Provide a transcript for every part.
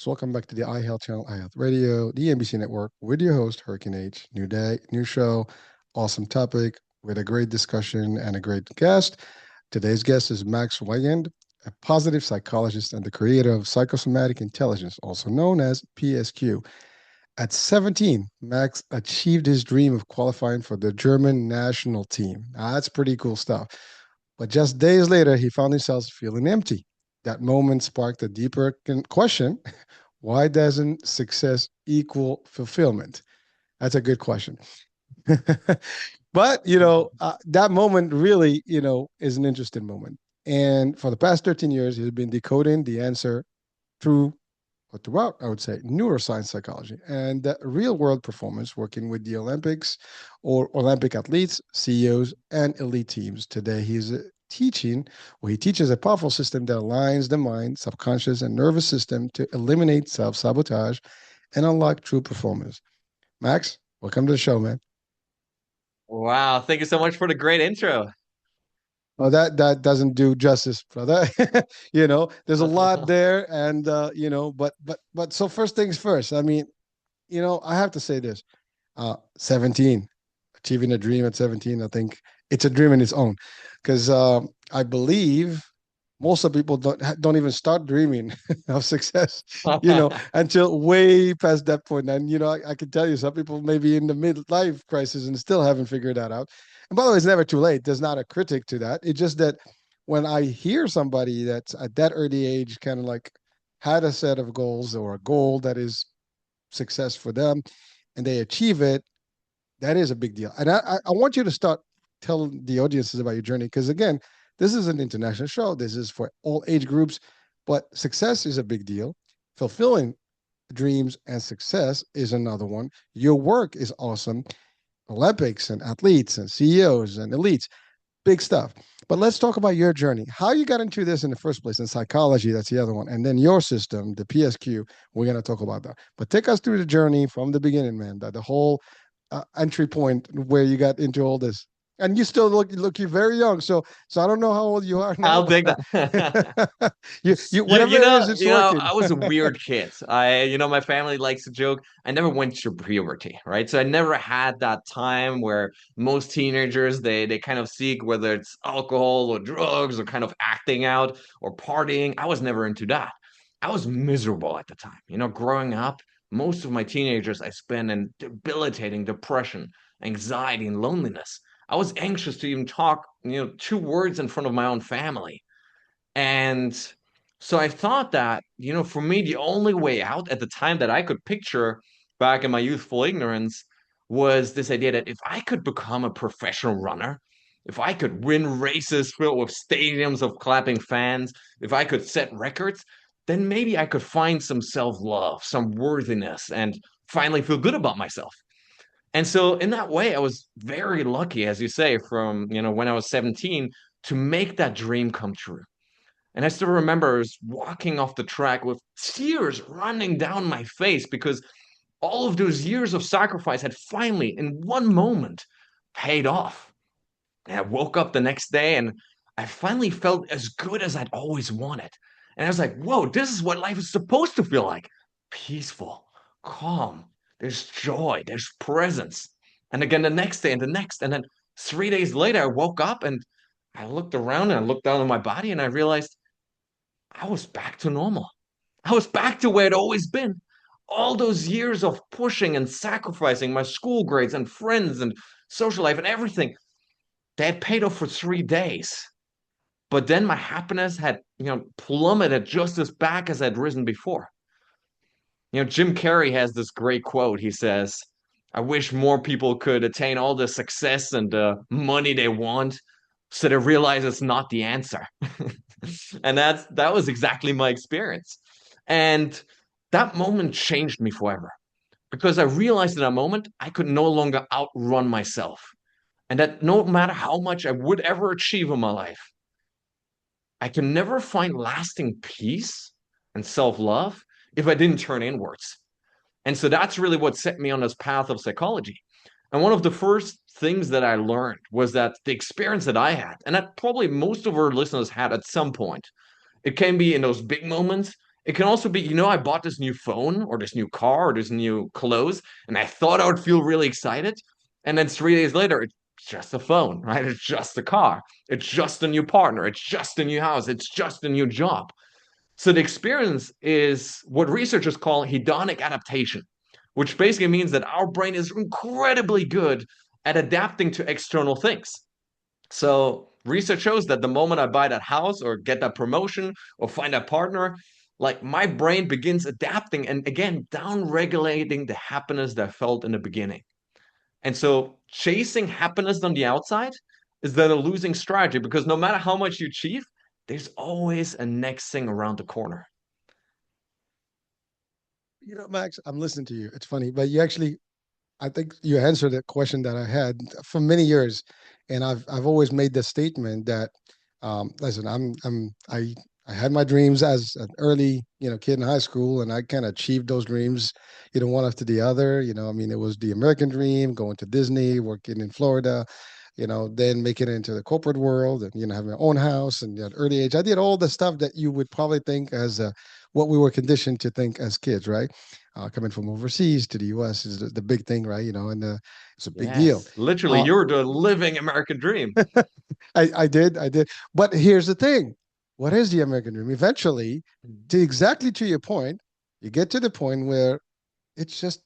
So welcome back to the iHealth channel, iHealth Radio, the NBC network, with your host, Hurricane H. New day, new show, awesome topic with a great discussion and a great guest. Today's guest is Max Weigand, a positive psychologist and the creator of Psychosomatic Intelligence, also known as PSQ. At 17, Max achieved his dream of qualifying for the German national team. Now, that's pretty cool stuff. But just days later, he found himself feeling empty. That moment sparked a deeper question. Why doesn't success equal fulfillment? That's a good question. But, that moment really, is an interesting moment. And for the past 13 years, he's been decoding the answer through or throughout, I would say, neuroscience psychology and the real world performance, working with the Olympics or Olympic athletes, CEOs, and elite teams. Today, he teaches a powerful system that aligns the mind, subconscious, and nervous system to eliminate self sabotage and unlock true performance. Max, welcome to the show, man. Wow, thank you so much for the great intro. Oh, that doesn't do justice, brother. There's a lot there, and but so first things first. I mean, I have to say this. 17, achieving a dream at 17, I think it's a dream in its own. Because I believe most of people don't even start dreaming of success, until way past that point. And I can tell you, some people may be in the midlife crisis and still haven't figured that out. And by the way, it's never too late. There's not a critic to that. It's just that when I hear somebody that's at that early age, kind of like had a set of goals or a goal that is success for them, and they achieve it, that is a big deal. And I want you to start telling the audiences about your journey because, again, this is an international show. This is for all age groups, but success is a big deal. Fulfilling dreams and success is another one. Your work is awesome. Olympics and athletes and CEOs and elites, big stuff. But let's talk about your journey. How you got into this in the first place in psychology, that's the other one. And then your system, the PSQ, we're going to talk about that. But take us through the journey from the beginning, man, that the whole entry point where you got into all this. And you still look you're very young, so I don't know how old you are now, I'll but take that. you You, whatever you it know, is, it's you know, working. I was a weird kid. My family likes to joke. I never went through puberty, right? So I never had that time where most teenagers they kind of seek whether it's alcohol or drugs or kind of acting out or partying. I was never into that. I was miserable at the time. Growing up, most of my teenagers I spent in debilitating depression, anxiety, and loneliness. I was anxious to even talk, two words in front of my own family. And so I thought that, for me, the only way out at the time that I could picture back in my youthful ignorance was this idea that if I could become a professional runner, if I could win races filled with stadiums of clapping fans, if I could set records, then maybe I could find some self-love, some worthiness, and finally feel good about myself. And so in that way, I was very lucky, as you say, from, when I was 17 to make that dream come true. And I still remember I was walking off the track with tears running down my face because all of those years of sacrifice had finally, in one moment, paid off. And I woke up the next day and I finally felt as good as I'd always wanted. And I was like, whoa, this is what life is supposed to feel like: peaceful, calm, there's joy, there's presence. And again, the next day and the next. And then 3 days later, I woke up and I looked around and I looked down on my body and I realized I was back to normal. I was back to where I'd always been. All those years of pushing and sacrificing my school grades and friends and social life and everything, they had paid off for 3 days. But then my happiness had, plummeted just as back as I'd risen before. Jim Carrey has this great quote. He says, I wish more people could attain all the success and the money they want so they realize it's not the answer. And that was exactly my experience. And that moment changed me forever because I realized in that moment I could no longer outrun myself. And that no matter how much I would ever achieve in my life, I can never find lasting peace and self-love if I didn't turn inwards. And so that's really what set me on this path of psychology. And one of the first things that I learned was that the experience that I had, and that probably most of our listeners had at some point, it can be in those big moments, It can also be, I bought this new phone or this new car or this new clothes, and I thought I would feel really excited. And then 3 days later, it's just a phone, right? It's just a car. It's just a new partner. It's just a new house. It's just a new job. So the experience is what researchers call hedonic adaptation, which basically means that our brain is incredibly good at adapting to external things. So research shows that the moment I buy that house or get that promotion or find that partner, like my brain begins adapting and again down regulating the happiness that I felt in the beginning. And so chasing happiness on the outside is then a losing strategy because no matter how much you achieve, there's always a next thing around the corner. Max, I'm listening to you. It's funny, but you actually, I think you answered a question that I had for many years, and I've always made the statement that, listen, I had my dreams as an early, kid in high school, and I kind of achieved those dreams, one after the other. I mean, it was the American dream, going to Disney, working in Florida, then making it into the corporate world, and having my own house. And at early age, I did all the stuff that you would probably think as what we were conditioned to think as kids, right? Coming from overseas to the U.S. is the big thing, right? And it's a big deal. Yes, literally, Uh, you're the living American dream. I did. But here's the thing: what is the American dream? Eventually, to your point, you get to the point where it's just,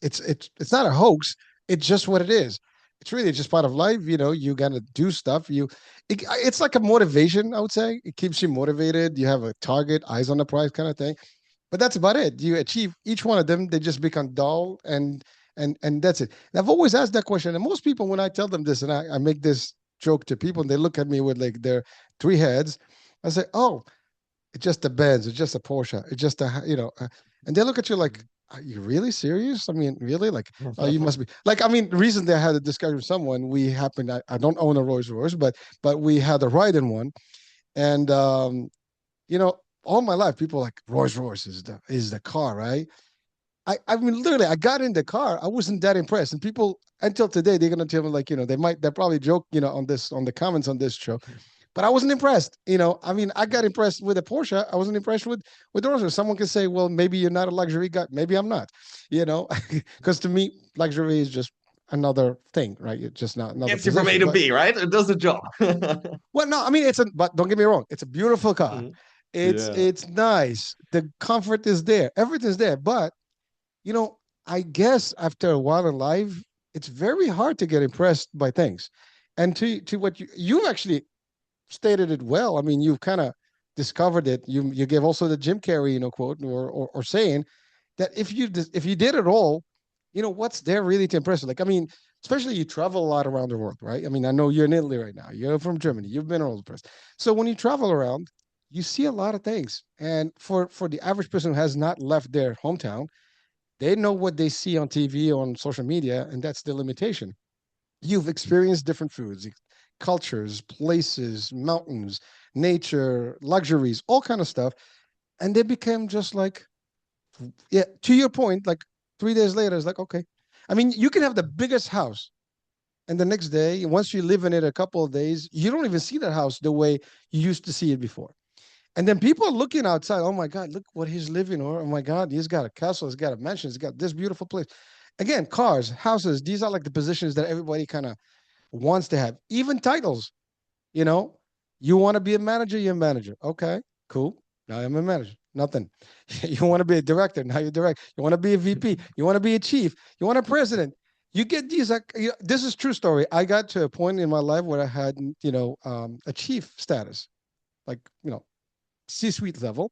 it's not a hoax. It's just what it is. It's really just part of life. You gotta do stuff. It's like a motivation. I would say it keeps you motivated. You have a target, eyes on the prize, kind of thing. But that's about it. You achieve each one of them, they just become dull, and that's it. And I've always asked that question, and most people, when I tell them this, and I make this joke to people, and they look at me with like their three heads, I say, "Oh, it's just a Benz, it's just a Porsche, it's just and they look at you like, "Are you really serious? I mean, really? Like, oh, you must be like." I mean, recently I had a discussion with someone. We happened. I don't own a Rolls Royce, but we had a ride in one, and you know, all my life, people are like Rolls Royce is the car, right? I mean, literally, I got in the car. I wasn't that impressed, and people until today they're gonna tell me like, they probably joke, on the comments on this show, but I wasn't impressed. I mean, I got impressed with a Porsche. I wasn't impressed with the Rolls Royce. Someone can say, well, maybe you're not a luxury guy. Maybe I'm not. Because to me, luxury is just another thing, right? It's just not another Gets you from A position. to But B, right? It does the job. well, no, I mean but don't get me wrong, it's a beautiful car. It's Yeah. it's nice. The comfort is there. Everything's there. But you know, I guess after a while in life, it's very hard to get impressed by things. And to what you actually stated it well. I mean, you've kind of discovered it. You gave also the Jim Carrey, quote or saying that if you did it all, what's there really to impress you? Like, I mean, especially you travel a lot around the world, right? I mean, I know you're in Italy right now. You're from Germany. You've been all over the place. So when you travel around, you see a lot of things. And for the average person who has not left their hometown, they know what they see on TV, on social media, and that's the limitation. You've experienced different foods, cultures, places, mountains, nature, luxuries, all kind of stuff, and they became just like, yeah. To your point, like 3 days later, it's like, okay. I mean, you can have the biggest house, and the next day, once you live in it a couple of days, you don't even see that house the way you used to see it before. And then people are looking outside. Oh my God, look what he's living. Or oh my God, he's got a castle, he's got a mansion, he's got this beautiful place. Again, cars, houses, these are like the positions that everybody kind of wants to have. Even titles, you know, you want to be a manager, you're a manager. Okay, cool. Now I'm a manager. Nothing. You want to be a director, now you're direct. You want to be a VP, you want to be a chief, you want a president. You get these like, this is true story. I got to a point in my life where I had, a chief status, like, C-suite level.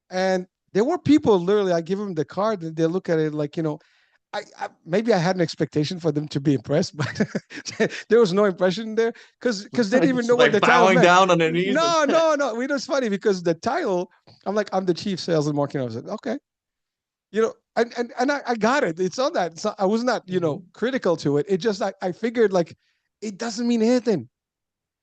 And there were people literally, I give them the card and they look at it like, maybe I had an expectation for them to be impressed, but there was no impression there because they didn't even Just know what like the title bowing meant. down on their knees. No, no, no. We know it's funny because the title, I'm like, I'm the chief sales and marketing officer. Okay. And I got it. It's on that. I was not, critical to it. It just, I figured like, it doesn't mean anything.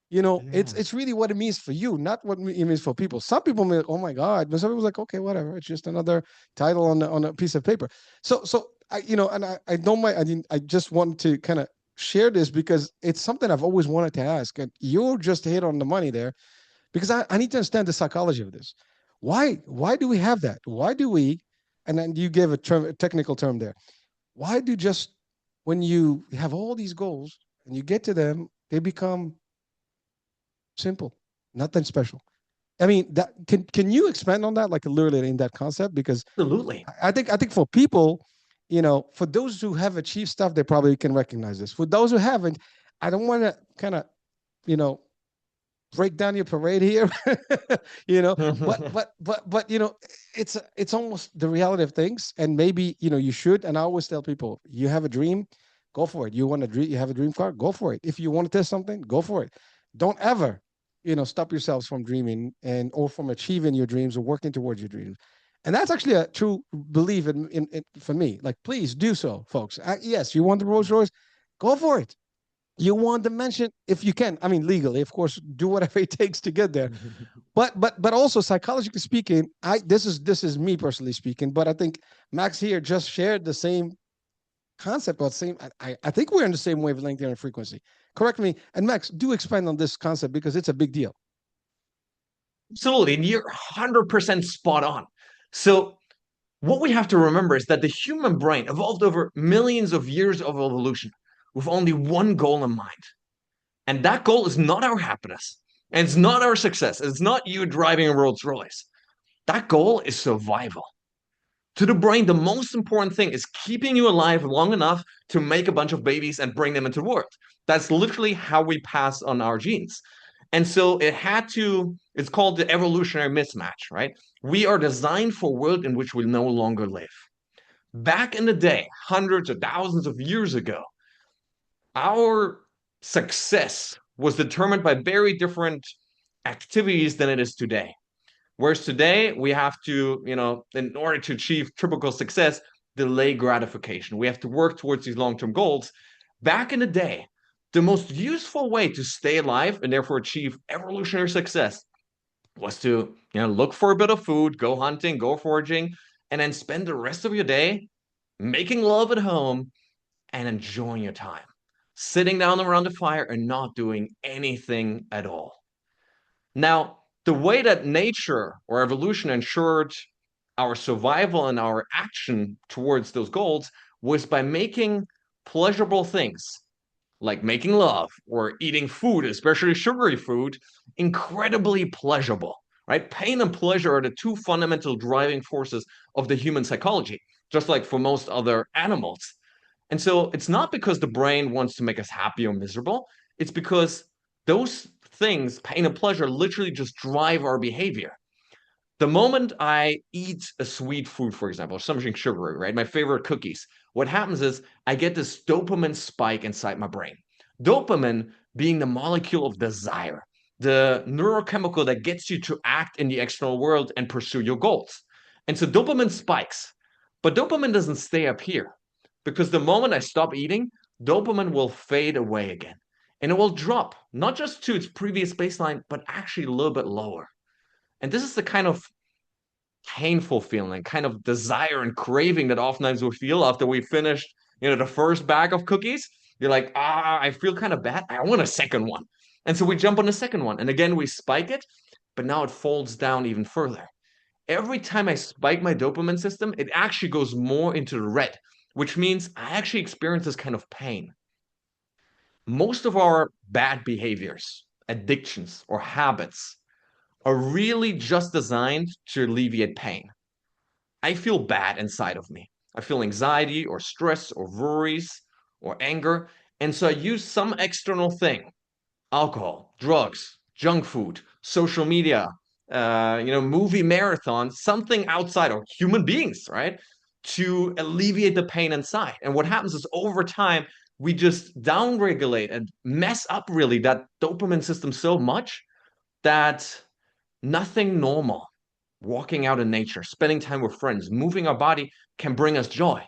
It's Yeah. it's really what it means for you, not what it means for people. Some people may, oh my God, but some people like, okay, whatever. It's just another title on a piece of paper. So and I don't mind. I just want to kind of share this because it's something I've always wanted to ask, and you just hit on the money there because I need to understand the psychology of this. Why do we have that? Why do we? And then you give a technical term there. Why do just when you have all these goals and you get to them, they become simple, nothing special. I mean, that can you expand on that, like literally in that concept? Because Absolutely. I think for people, for those who have achieved stuff, they probably can recognize this. For those who haven't, I don't want to kind of you know break down your parade here, but it's almost the reality of things, and maybe you should. And I always tell people, you have a dream, go for it. You want to dream, you have a dream car, go for it. If you want to test something, go for it. Don't ever stop yourselves from dreaming and or from achieving your dreams or working towards your dreams. And that's actually a true belief in for me. Like, please do so, folks. Yes, you want the Rolls Royce, go for it. You want to mention if you can. I mean, legally, of course, do whatever it takes to get there. But also psychologically speaking, this is me personally speaking. But I think Max here just shared the same concept or same. I think we're in the same wavelength here in frequency. Correct me. And Max, do expand on this concept because it's a big deal. Absolutely. And you're 100% spot on. So, what we have to remember is that the human brain evolved over millions of years of evolution with only one goal in mind. And that goal is not our happiness. And it's not our success. It's not you driving a Rolls Royce. That goal is survival. To the brain, the most important thing is keeping you alive long enough to make a bunch of babies and bring them into the world. That's literally how we pass on our genes. And so it's called the evolutionary mismatch, right? We are designed for a world in which we no longer live. Back in the day, hundreds of thousands of years ago, our success was determined by very different activities than it is today. Whereas today, we have to, in order to achieve typical success, delay gratification. We have to work towards these long term goals. Back in the day, the most useful way to stay alive and therefore achieve evolutionary success was to, look for a bit of food, go hunting, go foraging, and then spend the rest of your day making love at home and enjoying your time, sitting down around the fire and not doing anything at all. Now, the way that nature or evolution ensured our survival and our action towards those goals was by making pleasurable things like making love or eating food, especially sugary food, incredibly pleasurable, right? Pain and pleasure are the two fundamental driving forces of the human psychology, just like for most other animals. And so it's not because the brain wants to make us happy or miserable. It's because those things, pain and pleasure, literally just drive our behavior. The moment I eat a sweet food, for example, something sugary, right? My favorite cookies, what happens is I get this dopamine spike inside my brain. Dopamine being the molecule of desire, the neurochemical that gets you to act in the external world and pursue your goals. And so dopamine spikes, but dopamine doesn't stay up here because the moment I stop eating, dopamine will fade away again and it will drop, not just to its previous baseline, but actually a little bit lower. And this is the kind of painful feeling, kind of desire and craving that oftentimes we feel after we finished, the first bag of cookies. You're like, I feel kind of bad. I want a second one. And so we jump on the second one. And again, we spike it, but now it folds down even further. Every time I spike my dopamine system, it actually goes more into the red, which means I actually experience this kind of pain. Most of our bad behaviors, addictions, or habits are really just designed to alleviate pain. I feel bad inside of me. I feel anxiety or stress or worries or anger. And so I use some external thing, alcohol, drugs, junk food, social media, movie marathons, something outside or human beings, right? To alleviate the pain inside. And what happens is over time, we just downregulate and mess up really that dopamine system so much that nothing normal, walking out in nature, spending time with friends, moving our body can bring us joy.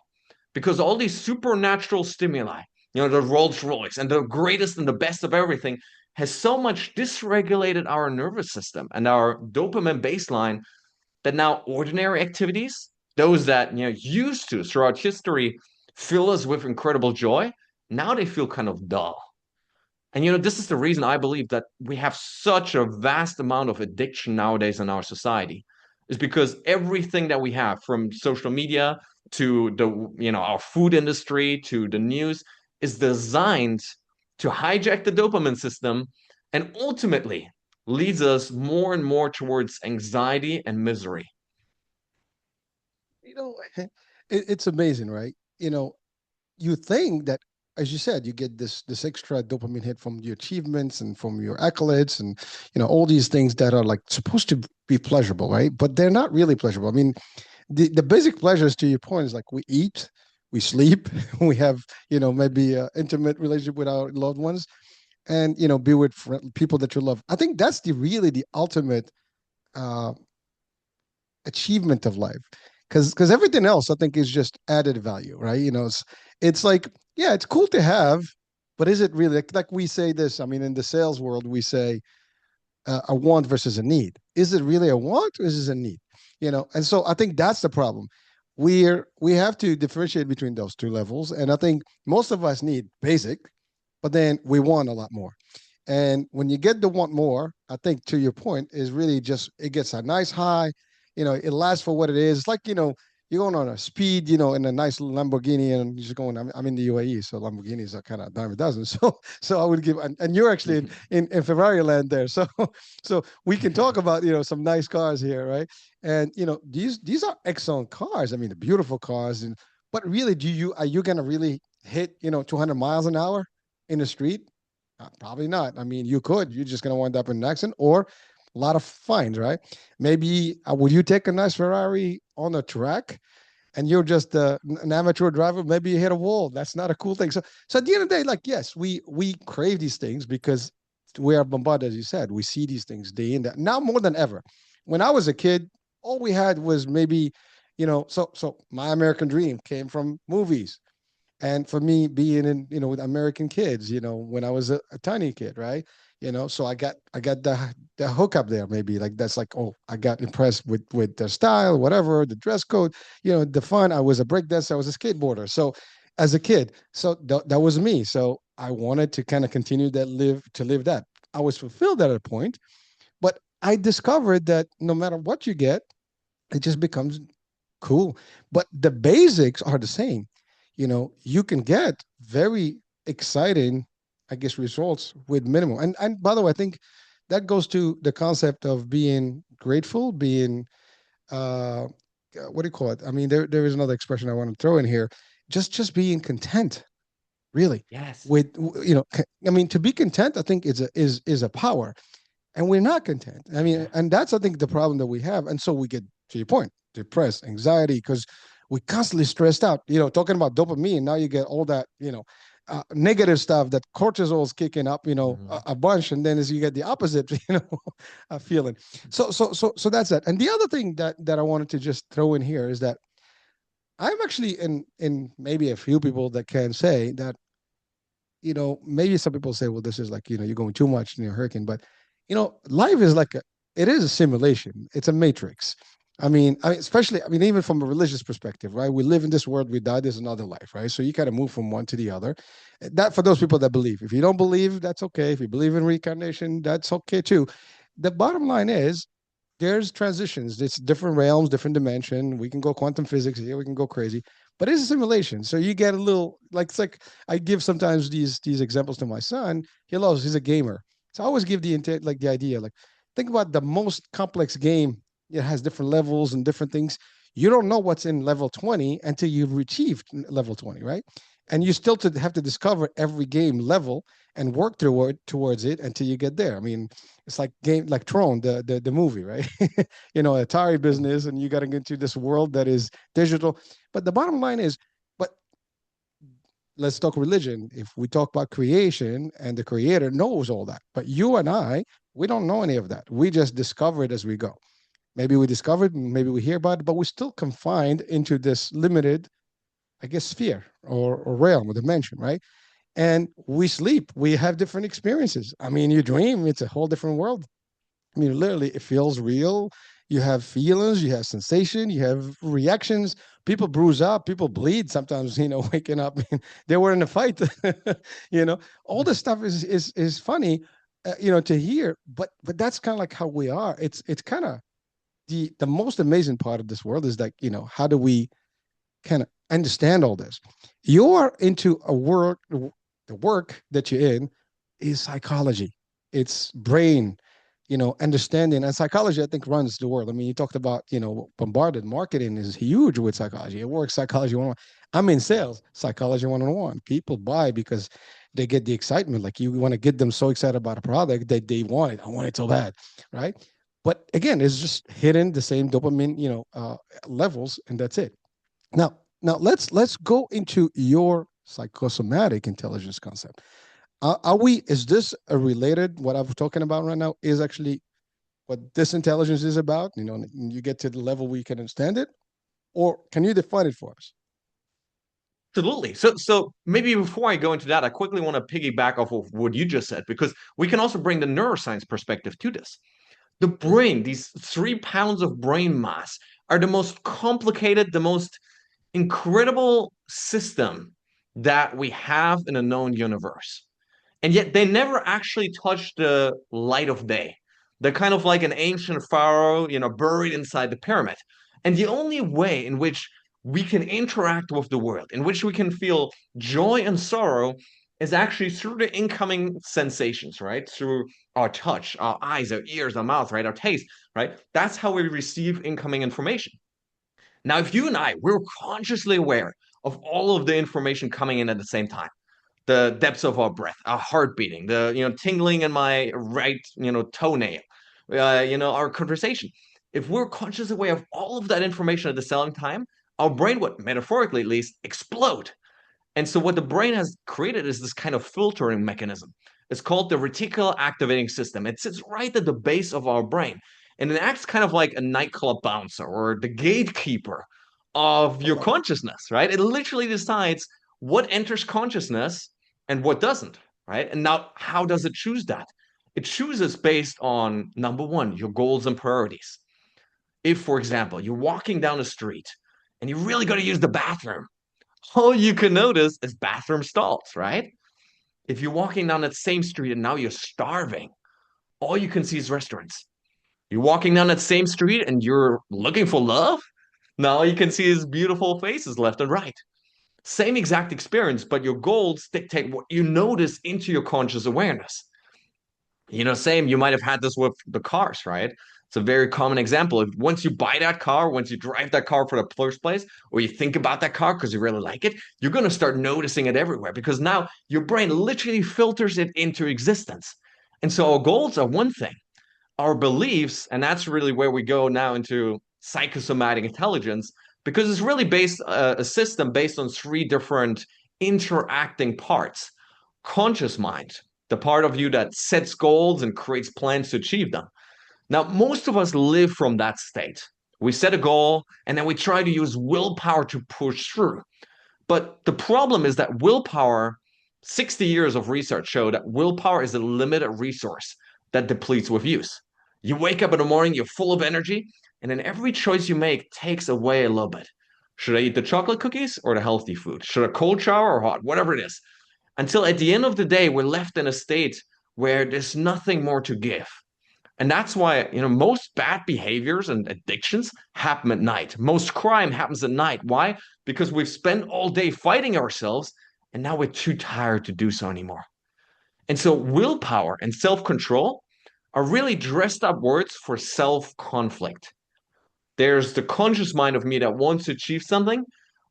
Because all these supernatural stimuli, the Rolls Royce and the greatest and the best of everything, has so much dysregulated our nervous system and our dopamine baseline that now ordinary activities, those that used to throughout history fill us with incredible joy, now they feel kind of dull. And this is the reason I believe that we have such a vast amount of addiction nowadays in our society. is because everything that we have, from social media to our food industry to the news, is designed to hijack the dopamine system and ultimately leads us more and more towards anxiety and misery. You know, it's amazing, right? You think that, as you said, you get this extra dopamine hit from your achievements and from your accolades, and all these things that are like supposed to be pleasurable, right? But they're not really pleasurable. I mean, the basic pleasures, to your point, is like we eat, we sleep, we have maybe an intimate relationship with our loved ones, and be with people that you love. I think that's the ultimate uh, achievement of life, because everything else I think is just added value, right? It's like, yeah, it's cool to have, but is it really, like we say this, I mean, in the sales world we say a want versus a need. Is it really a want or is it a need? And so I think that's the problem. We have to differentiate between those two levels, and I think most of us need basic, but then we want a lot more. And when you get to want more, I think, to your point, is really just it gets a nice high. It lasts for what it is. It's like, you're going on a speed, in a nice Lamborghini, and you're just going. I'm in the UAE, so Lamborghinis are kind of a dime a dozen. So I would give, and you're actually in Ferrari land there. So we can talk about some nice cars here, right? And these are excellent cars. I mean, the beautiful cars, but really, are you gonna really hit 200 miles an hour in the street? Probably not. I mean, you could. You're just going to wind up in an accident or a lot of fines, right? Maybe would you take a nice Ferrari on a track and you're just an amateur driver? Maybe you hit a wall. That's not a cool thing. So at the end of the day, like, yes, we crave these things because we are bombarded, as you said. We see these things day in, day now more than ever. When I was a kid, all we had was maybe, so my American dream came from movies. And for me, being in with American kids, when I was a tiny kid, right? So I got the hookup there. Maybe like that's like, oh, I got impressed with their style, whatever, the dress code, the fun. I was a breakdancer, I was a skateboarder. So as a kid, so that was me. So I wanted to kind of continue to live that. I was fulfilled at a point, but I discovered that no matter what you get, it just becomes cool. But the basics are the same. You can get very exciting, I guess, results with minimal. And by the way, I think that goes to the concept of being grateful, being what do you call it? I mean, there is another expression I want to throw in here. Just being content, really. Yes. With I mean, to be content, I think is a power, and we're not content. I mean, Yeah. and that's, I think, the problem that we have. And so we get, to your point, depressed, anxiety, because we constantly stressed out. Talking about dopamine, now you get all that, negative stuff, that cortisol's kicking up, Mhm. a bunch, and then as you get the opposite, feeling. So that's that. And the other thing that I wanted to just throw in here is that I'm actually in maybe a few people that can say that maybe some people say, well, this is like, you're going too much in your hurricane, but life is like it is a simulation. It's a matrix. Especially, even from a religious perspective, right? We live in this world, we die, there's another life, right? So you kind of move from one to the other. That for those people that believe. If you don't believe, that's okay. If you believe in reincarnation, that's okay too. The bottom line is there's transitions. It's different realms, different dimension. We can go quantum physics here. We can go crazy, but it's a simulation. So you get a little like it's like I give sometimes these examples to my son. He's a gamer. So I always give the idea, like, think about the most complex game. It has different levels and different things. You don't know what's in level 20 until you've achieved level 20, right? And you still have to discover every game level and work towards it until you get there. I mean, it's like game like Tron, the movie, right? Atari business, and you got to get into this world that is digital. But the bottom line is, but let's talk religion. If we talk about creation, and the creator knows all that, but you and I, we don't know any of that. We just discover it as we go. Maybe we discover it, maybe we hear about it, but we're still confined into this limited, I guess, sphere or realm or dimension, right? And we sleep, we have different experiences. I mean, you dream, it's a whole different world. I mean, literally, it feels real. You have feelings, you have sensation, you have reactions. People bruise up, people bleed sometimes, waking up. They were in a fight. you know, all this stuff is funny, to hear, but that's kind of like how we are. It's kind of the most amazing part of this world is that, how do we kind of understand all this? You're into a work, the work that you're in is psychology. It's brain, understanding. And psychology, I think, runs the world. I mean, you talked about, bombarded marketing is huge with psychology. It works psychology 101. I'm in sales, psychology 101. People buy because they get the excitement. Like you want to get them so excited about a product that they want it. I want it so bad, right? But again, it's just hitting the same dopamine, levels, and that's it. Now let's go into your psychosomatic intelligence concept. Are we? Is this a related? What I'm talking about right now is actually what this intelligence is about. You get to the level where you can understand it, or can you define it for us? Absolutely. So maybe before I go into that, I quickly want to piggyback off of what you just said, because we can also bring the neuroscience perspective to this. The Mhm. brain, these 3 pounds of brain mass, are the most complicated, the most incredible system that we have in a known universe. And yet they never actually touch the light of day. They're kind of like an ancient pharaoh, buried inside the pyramid. And the only way in which we can interact with the world, in which we can feel joy and sorrow, is actually through the incoming sensations, right? Through our touch, our eyes, our ears, our mouth, right? Our taste, right? That's how we receive incoming information. Now, if you and I, we're consciously aware of all of the information coming in at the same time, the depths of our breath, our heart beating, the tingling in my right toenail, our conversation. If we're consciously aware of all of that information at the same time, our brain would, metaphorically at least, explode. And so what the brain has created is this kind of filtering mechanism. It's called the reticular activating system. It sits right at the base of our brain. And it acts kind of like a nightclub bouncer or the gatekeeper of your consciousness, right? It literally decides what enters consciousness and what doesn't, right? And now, how does it choose that? It chooses based on number one, your goals and priorities. If, for example, you're walking down the street and you really got to use the bathroom, all you can notice is bathroom stalls, right? If you're walking down that same street and now you're starving, all you can see is restaurants. You're walking down that same street and you're looking for love, now all you can see is beautiful faces left and right. Same exact experience, but your goals dictate what you notice into your conscious awareness. Same, you might have had this with the cars, right? It's a very common example. If once you buy that car, once you drive that car for the first place, or you think about that car because you really like it, you're going to start noticing it everywhere because now your brain literally filters it into existence. And so our goals are one thing, our beliefs, and that's really where we go now into psychosomatic intelligence, because it's really based a system based on 3 different interacting parts. Conscious mind, the part of you that sets goals and creates plans to achieve them. Now, most of us live from that state. We set a goal and then we try to use willpower to push through. But the problem is that willpower, 60 years of research show that willpower is a limited resource that depletes with use. You wake up in the morning, you're full of energy, and then every choice you make takes away a little bit. Should I eat the chocolate cookies or the healthy food? Should I cold shower or hot? Whatever it is. Until at the end of the day, we're left in a state where there's nothing more to give. And that's why, most bad behaviors and addictions happen at night. Most crime happens at night. Why? Because we've spent all day fighting ourselves and now we're too tired to do so anymore. And so willpower and self-control are really dressed up words for self-conflict. There's the conscious mind of me that wants to achieve something,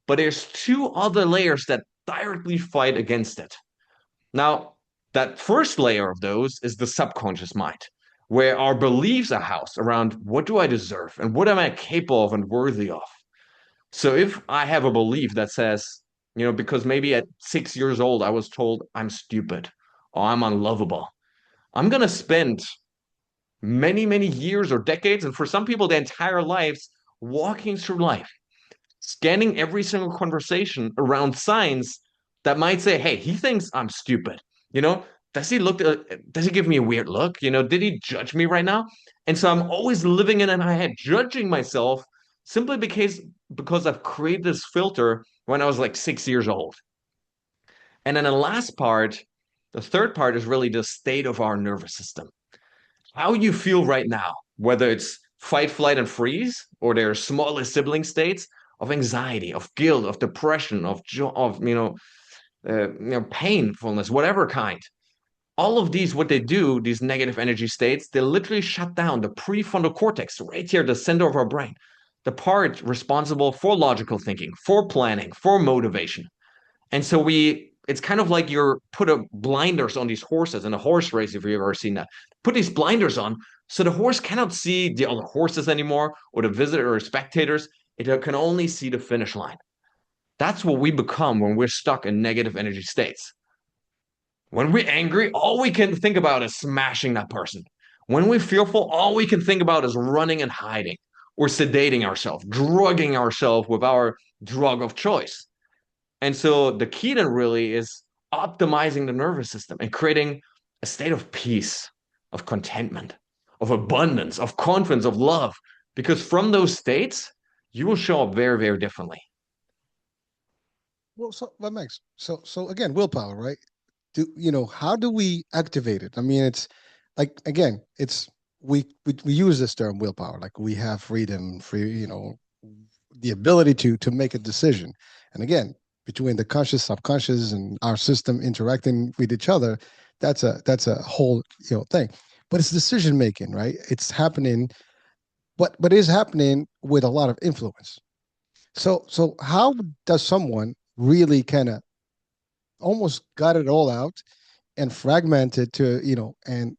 but there's 2 other layers that directly fight against it. Now, that first layer of those is the subconscious mind, where our beliefs are housed around what do I deserve and what am I capable of and worthy of. So if I have a belief that says, because maybe at 6 years old I was told I'm stupid or I'm unlovable, I'm going to spend many, many years or decades, and for some people, their entire lives, walking through life, scanning every single conversation around signs that might say, "Hey, he thinks I'm stupid." You know, does he look? Does he give me a weird look? Did he judge me right now? And so I'm always living in my head, judging myself simply because I've created this filter when I was like 6 years old. And then the third part is really the state of our nervous system. How you feel right now, whether it's fight, flight, and freeze, or their smallest sibling states of anxiety, of guilt, of depression, of painfulness, whatever kind. All of these, what they do, these negative energy states, they literally shut down the prefrontal cortex, right here, the center of our brain, the part responsible for logical thinking, for planning, for motivation. And so it's kind of like you're put a blinders on these horses in a horse race, if you've ever seen that. Put these blinders on so the horse cannot see the other horses anymore or the visitor or spectators. It can only see the finish line. That's what we become when we're stuck in negative energy states. When we're angry, all we can think about is smashing that person. When we're fearful, all we can think about is running and hiding or sedating ourselves, drugging ourselves with our drug of choice. And so the key then really is optimizing the nervous system and creating a state of peace, of contentment, of abundance, of confidence, of love. Because from those states, you will show up very, very differently. Well, so that makes so again, willpower, right? How do we activate it? I mean, it's like again, it's we use this term willpower, like we have freedom, the ability to make a decision. And again, between the conscious, subconscious, and our system interacting with each other, that's a whole thing. But it's decision making, right? It's happening, but it is happening with a lot of influence. So how does someone really kind of almost got it all out and fragmented to and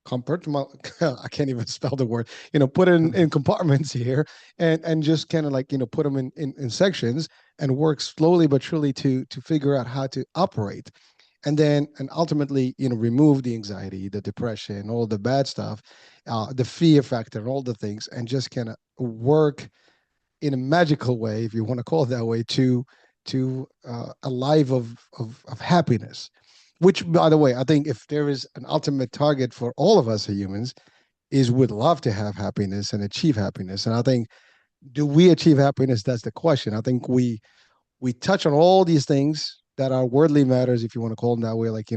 compartment I can't even spell the word, put in compartments here and just kind of like put them in sections and work slowly but surely to figure out how to operate, and ultimately remove the anxiety, the depression, all the bad stuff, the fear factor, and all the things, and just kind of work in a magical way, if you want to call it that way, to a life of happiness. Which, by the way, I think if there is an ultimate target for all of us as humans, is would love to have happiness and achieve happiness. And I think, do we achieve happiness? That's the question. I think we touch on all these things that are worldly matters, if you want to call them that way, like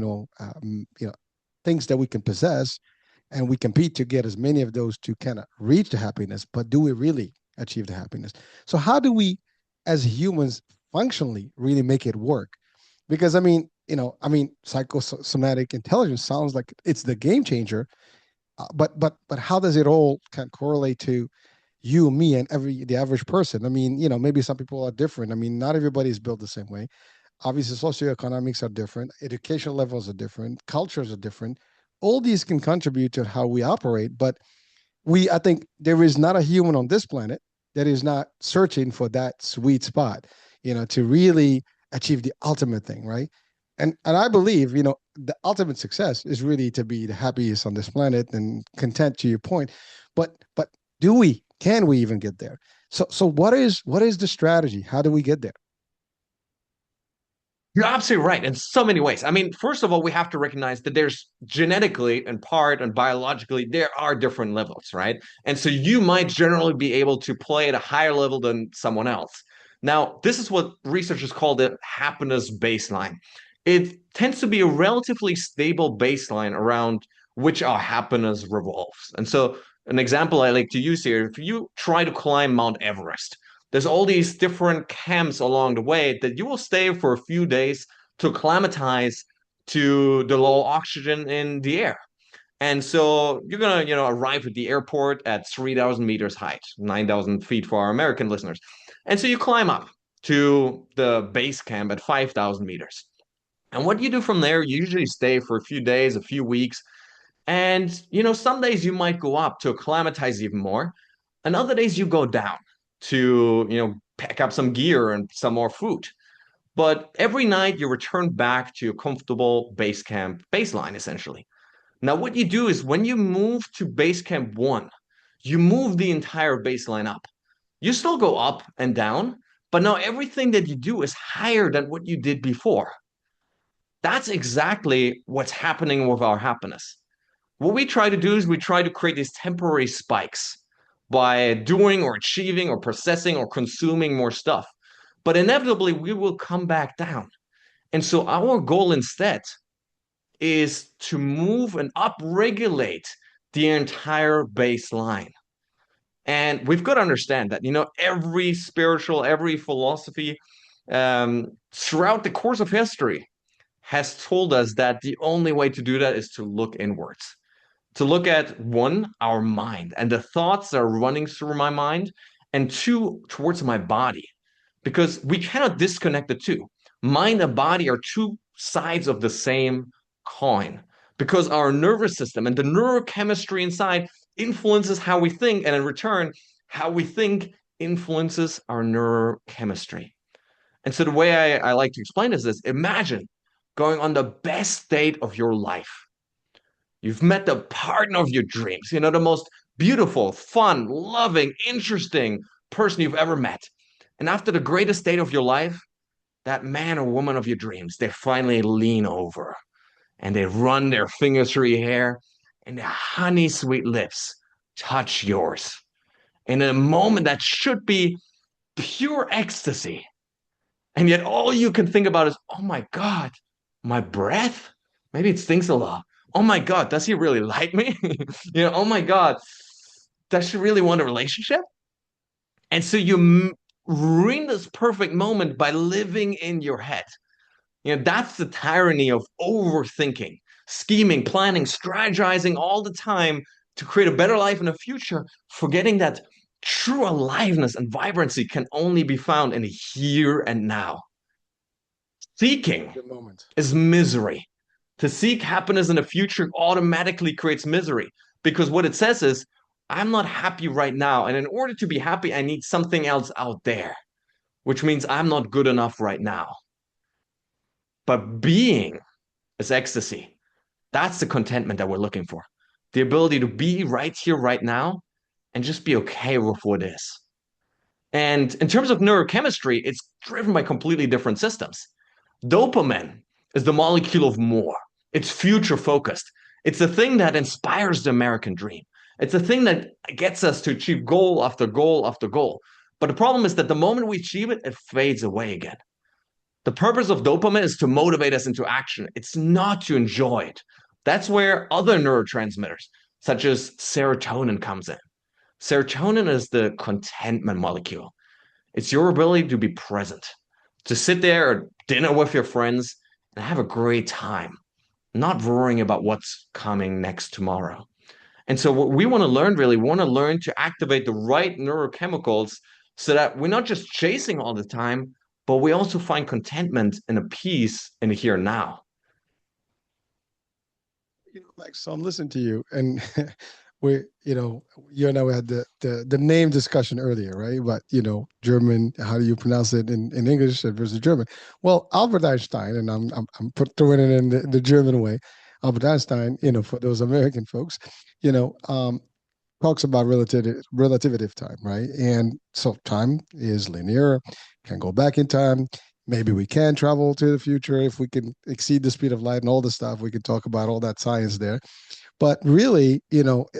things that we can possess, and we compete to get as many of those to kind of reach the happiness. But do we really achieve the happiness? So how do we, as humans, functionally really make it work? Because psychosomatic intelligence sounds like it's the game changer, but how does it all kind of correlate to you, me, and the average person? I mean, maybe some people are different. I mean, not everybody is built the same way. Obviously, socioeconomics are different, educational levels are different, cultures are different. All these can contribute to how we operate, but I think there is not a human on this planet that is not searching for that sweet spot, to really achieve the ultimate thing, right? And I believe, the ultimate success is really to be the happiest on this planet and content, to your point. But can we even get there? So what is the strategy? How do we get there? You're absolutely right in so many ways. I mean, first of all, we have to recognize that there's genetically and part and biologically, there are different levels, right? And so you might generally be able to play at a higher level than someone else. Now, this is what researchers call the happiness baseline. It tends to be a relatively stable baseline around which our happiness revolves. And so, an example I like to use here, if you try to climb Mount Everest, there's all these different camps along the way that you will stay for a few days to acclimatize to the low oxygen in the air. And so you're gonna, arrive at the airport at 3,000 meters height, 9,000 feet for our American listeners. And so you climb up to the base camp at 5,000 meters. And what you do from there, you usually stay for a few days, a few weeks. And, some days you might go up to acclimatize even more. And other days you go down to, pack up some gear and some more food. But every night you return back to your comfortable base camp baseline, essentially. Now, what you do is when you move to base camp one, you move the entire baseline up. You still go up and down, but now everything that you do is higher than what you did before. That's exactly what's happening with our happiness. What we try to do is we try to create these temporary spikes by doing or achieving or processing or consuming more stuff. But inevitably, we will come back down. And so our goal instead is to move and upregulate the entire baseline. And we've got to understand that, every spiritual, every philosophy throughout the course of history has told us that the only way to do that is to look inwards, to look at one, our mind and the thoughts that are running through my mind, and two, towards my body, because we cannot disconnect the two. Mind and body are two sides of the same coin, because our nervous system and the neurochemistry inside influences how we think, and in return, how we think influences our neurochemistry. And so the way I like to explain this is, imagine going on the best date of your life. You've met the partner of your dreams, the most beautiful, fun, loving, interesting person you've ever met. And after the greatest date of your life, that man or woman of your dreams, they finally lean over and they run their fingers through your hair, and their honey sweet lips touch yours. In a moment that should be pure ecstasy. And yet all you can think about is, oh my God, my breath? Maybe it stinks a lot. Oh my God, does he really like me? Oh my God, does she really want a relationship? And so you ruin this perfect moment by living in your head. That's the tyranny of overthinking, scheming, planning, strategizing all the time to create a better life in the future, forgetting that true aliveness and vibrancy can only be found in the here and now. Seeking Good moment. is misery. To seek happiness in the future automatically creates misery, because what it says is, I'm not happy right now. And in order to be happy, I need something else out there, which means I'm not good enough right now. But being is ecstasy. That's the contentment that we're looking for. The ability to be right here, right now, and just be okay with what is. And in terms of neurochemistry, it's driven by completely different systems. Dopamine is the molecule of more. It's future focused. It's the thing that inspires the American dream. It's the thing that gets us to achieve goal after goal after goal. But the problem is that the moment we achieve it, it fades away again. The purpose of dopamine is to motivate us into action. It's not to enjoy it. That's where other neurotransmitters, such as serotonin, comes in. Serotonin is the contentment molecule. It's your ability to be present, to sit there at dinner with your friends and have a great time, not worrying about what's coming next tomorrow. And so what we want to learn, really, we want to learn to activate the right neurochemicals so that we're not just chasing all the time, but we also find contentment and a peace in the here and now. Max, so I'm listening to you, and we, you and I had the name discussion earlier, right? But German, how do you pronounce it in English versus German? Well, Albert Einstein, and I'm throwing it in the German way. Albert Einstein, for those American folks, you know, um, talks about relativity of time, right? And so time is linear, can go back in time. Maybe we can travel to the future if we can exceed the speed of light and all the stuff. We can talk about all that science there. But really,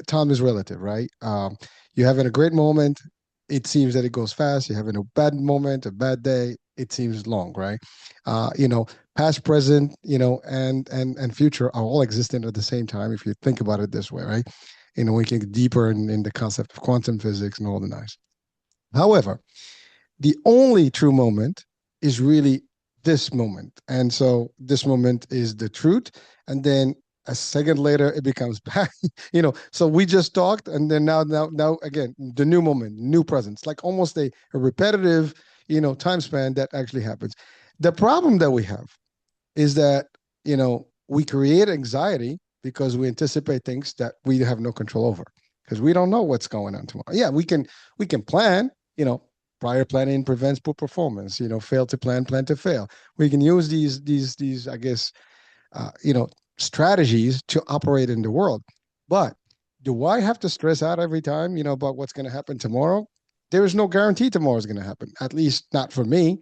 time is relative, right? You're having a great moment, it seems that it goes fast. You're having a bad moment, a bad day, it seems long, right? Past, present, and future are all existent at the same time if you think about it this way, right? We can get deeper in the concept of quantum physics and all the nice. However, the only true moment is really this moment. And so this moment is the truth. And then a second later, it becomes back, So we just talked, and then now again, the new moment, new presence, like almost a repetitive, time span that actually happens. The problem that we have is that, we create anxiety because we anticipate things that we have no control over because we don't know what's going on tomorrow. Yeah, we can plan, prior planning prevents poor performance, fail to plan to fail. We can use these I guess uh, you know strategies to operate in the world. But do I have to stress out every time, about what's going to happen tomorrow? There is no guarantee tomorrow is going to happen, at least not for me.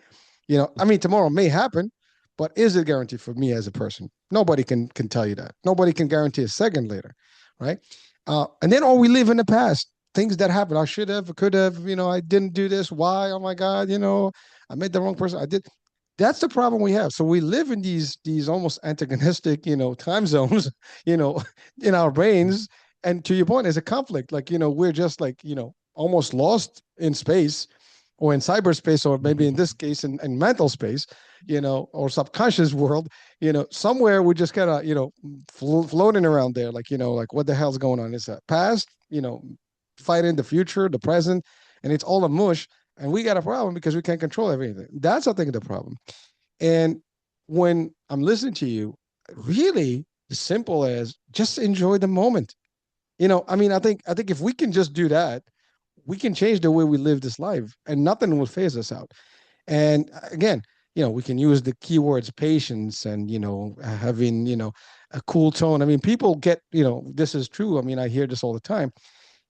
I mean, tomorrow may happen, but is it guaranteed for me as a person? Nobody can tell you that. Nobody can guarantee a second later, right? And then, we live in the past, things that happened. I should have, could have, I didn't do this. Why? Oh my God, I made the wrong person. I did. That's the problem we have. So we live in these almost antagonistic, time zones, you know, in our brains. And to your point, there's a conflict. Like, we're just like, almost lost in space or in cyberspace, or maybe in this case in mental space, or subconscious world, somewhere we just kind of, floating around there, like, like what the hell's going on? It's a past, fighting the future, the present, and it's all a mush. And we got a problem because we can't control everything. That's, I think, the problem. And when I'm listening to you, really as simple as just enjoy the moment. I mean, I think if we can just do that, we can change the way we live this life, and nothing will phase us out. And again, we can use the keywords patience and, having, a cool tone. I mean, people get, this is true. I mean, I hear this all the time.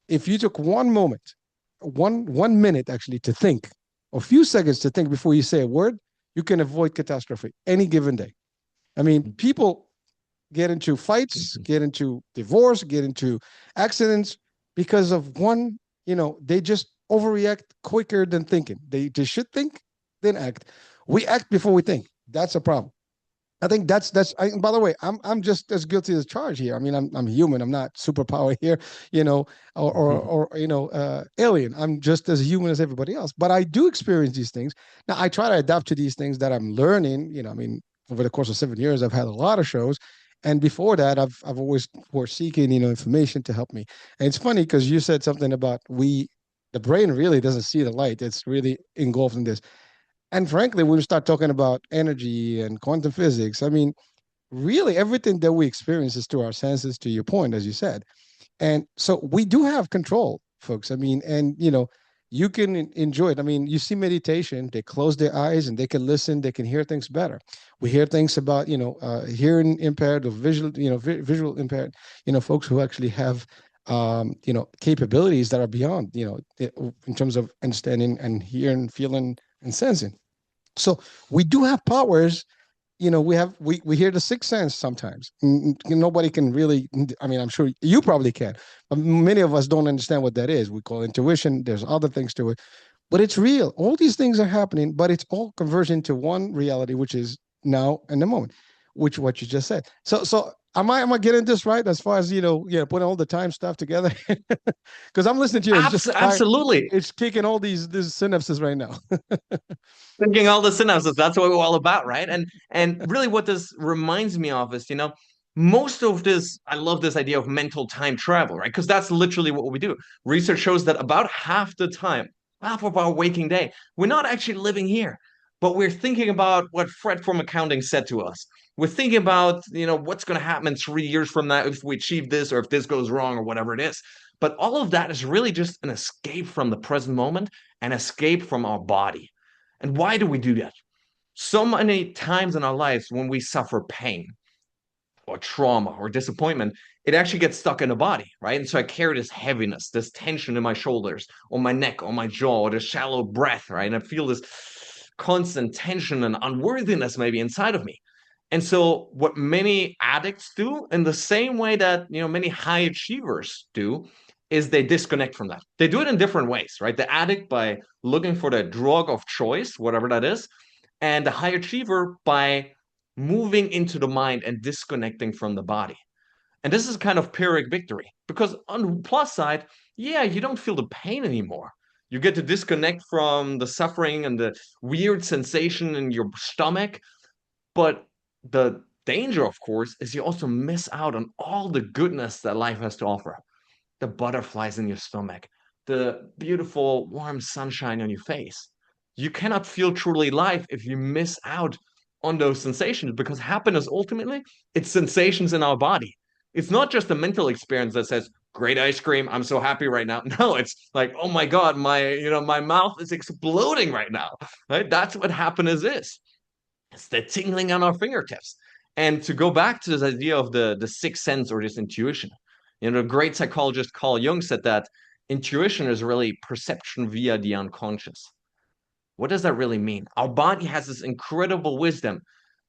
If you took one moment, one minute actually to think, a few seconds to think before you say a word, you can avoid catastrophe any given day. I mean, people get into fights, get into divorce, get into accidents because of one, they just overreact quicker than thinking. They should think, then act. We act before we think. That's a problem. I think by the way, I'm just as guilty as charged here. I mean, I'm human. I'm not superpower here, or alien. I'm just as human as everybody else. But I do experience these things. Now I try to adapt to these things that I'm learning. I mean, over the course of 7 years, I've had a lot of shows, and before that, I've always were seeking, information to help me. And it's funny because you said something about the brain really doesn't see the light. It's really engulfed in this. And frankly, when we start talking about energy and quantum physics, I mean, really everything that we experience is through our senses, to your point, as you said. And so we do have control, folks. I mean, and you can enjoy it. I mean, you see meditation, they close their eyes and they can listen, they can hear things better. We hear things about, hearing impaired or visual, visual impaired, folks who actually have capabilities that are beyond, in terms of understanding and hearing, feeling, and sensing. So we do have powers. We hear the sixth sense sometimes. Nobody can really. I mean, I'm sure you probably can, but many of us don't understand what that is. We call intuition. There's other things to it, but it's real. All these things are happening, but it's all converging to one reality, which is now and the moment, which what you just said. So am I getting this right as far as putting all the time stuff together? Because I'm listening to you, it's just Absolutely. it's kicking all these synapses right now. Thinking all the synapses, that's what we're all about, right? And really what this reminds me of is, most of this, I love this idea of mental time travel, right? Because that's literally what we do. Research shows that about half the time, half of our waking day, we're not actually living here, but we're thinking about what Fred from accounting said to us. We're thinking about, what's going to happen 3 years from now if we achieve this or if this goes wrong or whatever it is. But all of that is really just an escape from the present moment, an escape from our body. And why do we do that? So many times in our lives when we suffer pain or trauma or disappointment, it actually gets stuck in the body, right? And so I carry this heaviness, this tension in my shoulders, or my neck, or my jaw, or the shallow breath, right? And I feel this constant tension and unworthiness maybe inside of me. And so what many addicts do in the same way that, many high achievers do is they disconnect from that. They do it in different ways, right? The addict by looking for the drug of choice, whatever that is, and the high achiever by moving into the mind and disconnecting from the body. And this is kind of Pyrrhic victory because on the plus side, yeah, you don't feel the pain anymore. You get to disconnect from the suffering and the weird sensation in your stomach. But the danger, of course, is you also miss out on all the goodness that life has to offer. The butterflies in your stomach, the beautiful warm sunshine on your face. You cannot feel truly life if you miss out on those sensations because happiness ultimately, it's sensations in our body. It's not just a mental experience that says, great ice cream, I'm so happy right now. No, it's like, oh my God, my mouth is exploding right now. Right? That's what happiness is. It's the tingling on our fingertips. And to go back to this idea of the sixth sense or this intuition, the great psychologist Carl Jung said that intuition is really perception via the unconscious. What does that really mean? Our body has this incredible wisdom.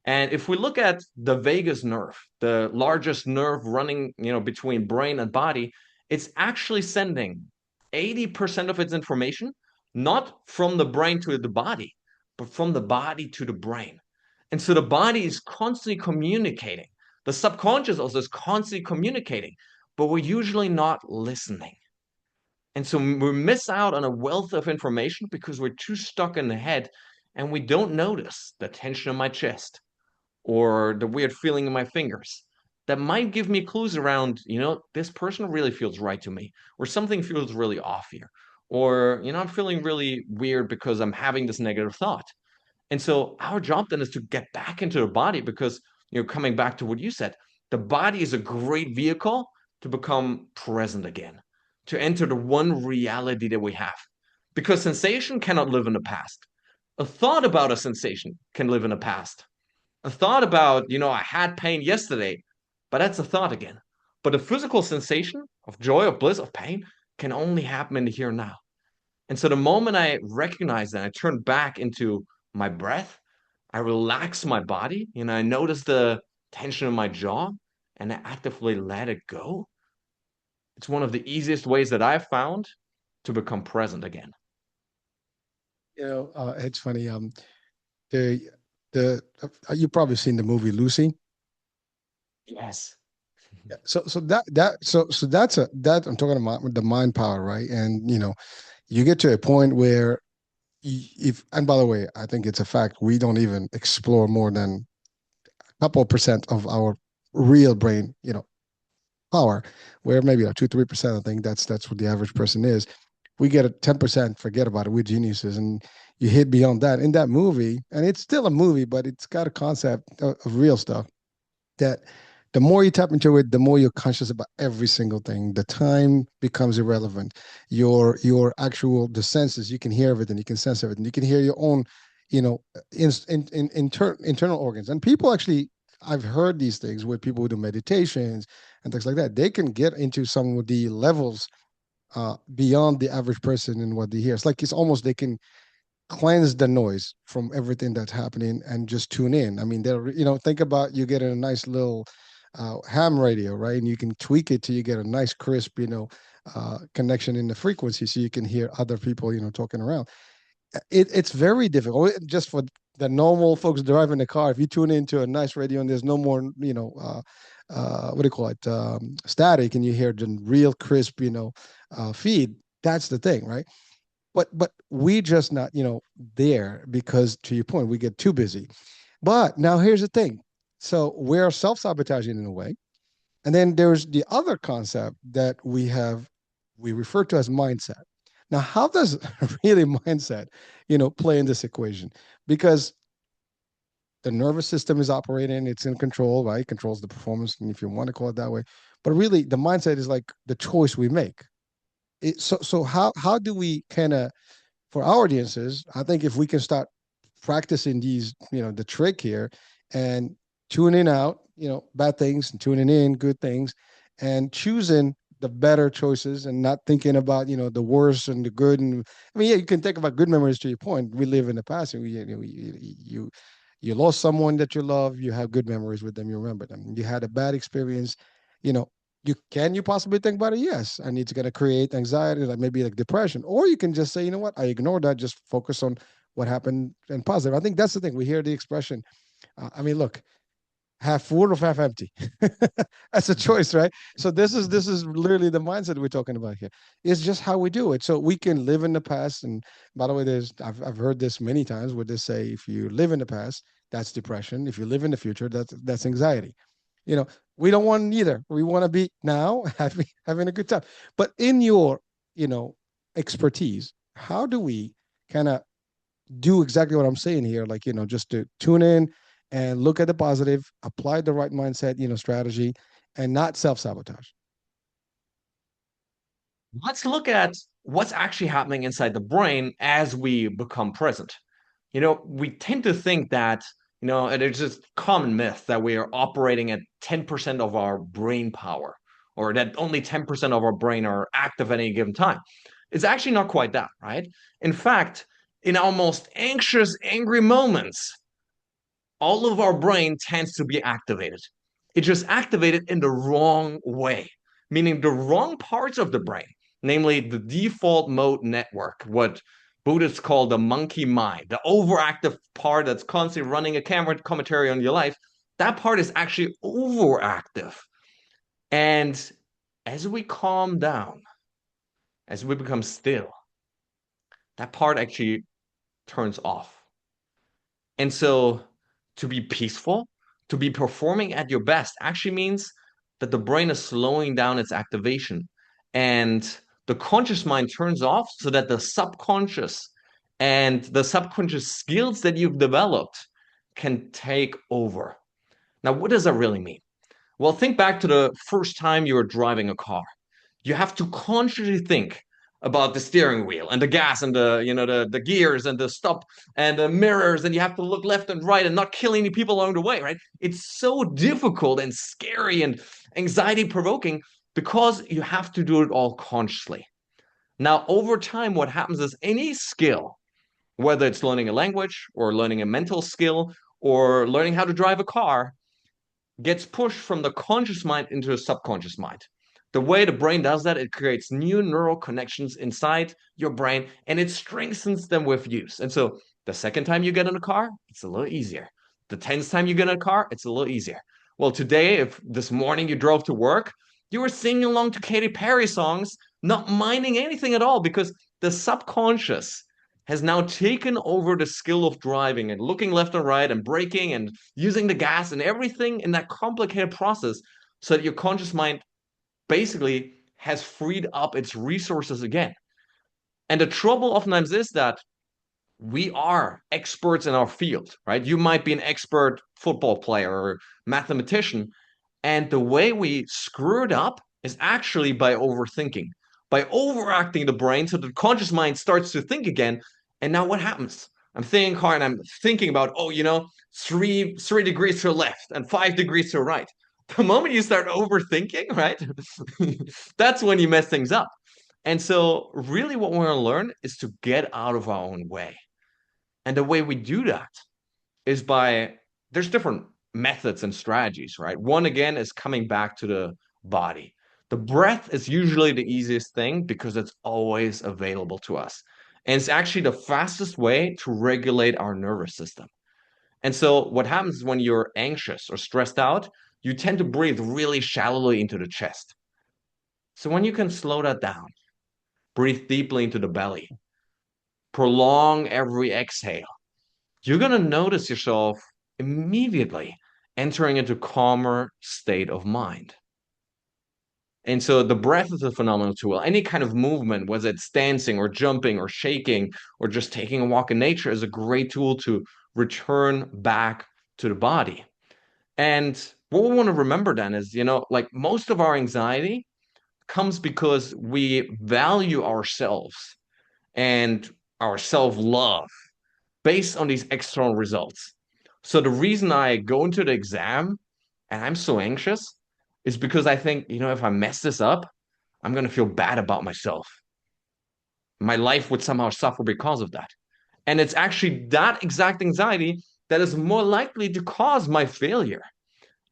And if we look at the vagus nerve, the largest nerve running, between brain and body, it's actually sending 80% of its information, not from the brain to the body, but from the body to the brain. And so the body is constantly communicating. The subconscious also is constantly communicating, but we're usually not listening. And so we miss out on a wealth of information because we're too stuck in the head and we don't notice the tension in my chest or the weird feeling in my fingers that might give me clues around, this person really feels right to me, or something feels really off here, or, I'm feeling really weird because I'm having this negative thought. And so our job then is to get back into the body because, coming back to what you said, the body is a great vehicle to become present again, to enter the one reality that we have. Because sensation cannot live in the past. A thought about a sensation can live in the past. A thought about, I had pain yesterday, but that's a thought again. But a physical sensation of joy, of bliss, of pain can only happen in the here and now. And so the moment I recognize that, I turn back into my breath, I relax my body, I notice the tension in my jaw, and I actively let it go. It's one of the easiest ways that I've found to become present again. It's funny. The you've probably seen the movie Lucy. Yes. Yeah. So that's a that I'm talking about the mind power, right? And you get to a point where if and by the way, I think it's a fact we don't even explore more than a couple of percent of our real brain, power, where maybe like 2-3%. I think that's what the average person is. We get a 10%, forget about it. We're geniuses. And you hit beyond that in that movie, and it's still a movie, but it's got a concept of real stuff that the more you tap into it, the more you're conscious about every single thing. The time becomes irrelevant. Your actual the senses, you can hear everything, you can sense everything, you can hear your own, internal organs. And people actually, I've heard these things with people who do meditations and things like that. They can get into some of the levels beyond the average person in what they hear. It's like it's almost they can cleanse the noise from everything that's happening and just tune in. I mean, think about you get a nice little ham radio, right? And you can tweak it till you get a nice crisp, connection in the frequency so you can hear other people, talking around. It's very difficult just for the normal folks driving the car. If you tune into a nice radio and there's no more, what do you call it, static, and you hear the real crisp, feed. That's the thing, right? But we just not there because to your point we get too busy. But now here's the thing, so we're self-sabotaging in a way, and then there's the other concept that we refer to as mindset. Now how does really mindset play in this equation? Because the nervous system is operating, it's in control, right? It controls the performance, and if you want to call it that way, but really the mindset is like the choice we make. So how do we kind of, for our audiences, I think if we can start practicing these, the trick here, and tuning out, bad things and tuning in good things, and choosing the better choices and not thinking about, the worst and the good. And I mean, yeah, you can think about good memories to your point. We live in the past, and you lost someone that you love, you have good memories with them, you remember them. You had a bad experience, you know, you possibly think about it? Yes. And it's gonna create anxiety, like maybe like depression. Or you can just say, you know what, I ignore that, just focus on what happened and positive. I think that's the thing. We hear the expression. I mean, look, half full or half empty. That's a choice, right? So this is literally the mindset we're talking about here. It's just how we do it. So we can live in the past. And by the way, I've heard this many times where they say if you live in the past, that's depression. If you live in the future, that's anxiety. You know, we don't want neither. We want to be now having a good time. But in your, you know, expertise, how do we kind of do exactly what I'm saying here? Like, just to tune in and look at the positive, apply the right mindset, strategy, and not self-sabotage. Let's look at what's actually happening inside the brain as we become present. We tend to think that, and it's just common myth that we are operating at 10% of our brain power, or that only 10% of our brain are active at any given time. It's actually not quite that, right? In fact, in our most anxious, angry moments, all of our brain tends to be activated. It's just activated in the wrong way, meaning the wrong parts of the brain, namely the default mode network, what Buddhists call the monkey mind, the overactive part that's constantly running a camera commentary on your life. That part is actually overactive. And as we calm down, as we become still, that part actually turns off. And so to be peaceful, to be performing at your best actually means that the brain is slowing down its activation and the conscious mind turns off so that the subconscious skills that you've developed can take over. Now, what does that really mean? Well, think back to the first time you were driving a car. You have to consciously think about the steering wheel and the gas and the gears and the stop and the mirrors, and you have to look left and right and not kill any people along the way, right? It's so difficult and scary and anxiety provoking because you have to do it all consciously. Now, over time, what happens is any skill, whether it's learning a language or learning a mental skill or learning how to drive a car, gets pushed from the conscious mind into the subconscious mind. The way the brain does that, it creates new neural connections inside your brain and it strengthens them with use. And so the second time you get in a car, it's a little easier. The 10th time you get in a car, it's a little easier. Well, today, if this morning you drove to work, you were singing along to Katy Perry songs, not minding anything at all because the subconscious has now taken over the skill of driving and looking left and right and braking and using the gas and everything in that complicated process so that your conscious mind basically has freed up its resources again. And the trouble oftentimes is that we are experts in our field, right? You might be an expert football player or mathematician, and the way we screw it up is actually by overthinking, by overacting the brain so the conscious mind starts to think again. And now what happens? I'm thinking hard and I'm thinking about, oh, three degrees to the left and 5 degrees to the right. The moment you start overthinking, right? That's when you mess things up. And so, really, what we're going to learn is to get out of our own way. And the way we do that is by there's different methods and strategies, right? One again is coming back to the body. The breath is usually the easiest thing because it's always available to us. And it's actually the fastest way to regulate our nervous system. And so what happens is when you're anxious or stressed out, you tend to breathe really shallowly into the chest. So when you can slow that down, breathe deeply into the belly, prolong every exhale, you're going to notice yourself immediately entering into calmer state of mind. And so the breath is a phenomenal tool. Any kind of movement, whether it's dancing or jumping or shaking or just taking a walk in nature, is a great tool to return back to the body. And what we want to remember then is, like most of our anxiety comes because we value ourselves and our self-love based on these external results. So the reason I go into the exam and I'm so anxious is because I think, if I mess this up, I'm going to feel bad about myself. My life would somehow suffer because of that. And it's actually that exact anxiety that is more likely to cause my failure.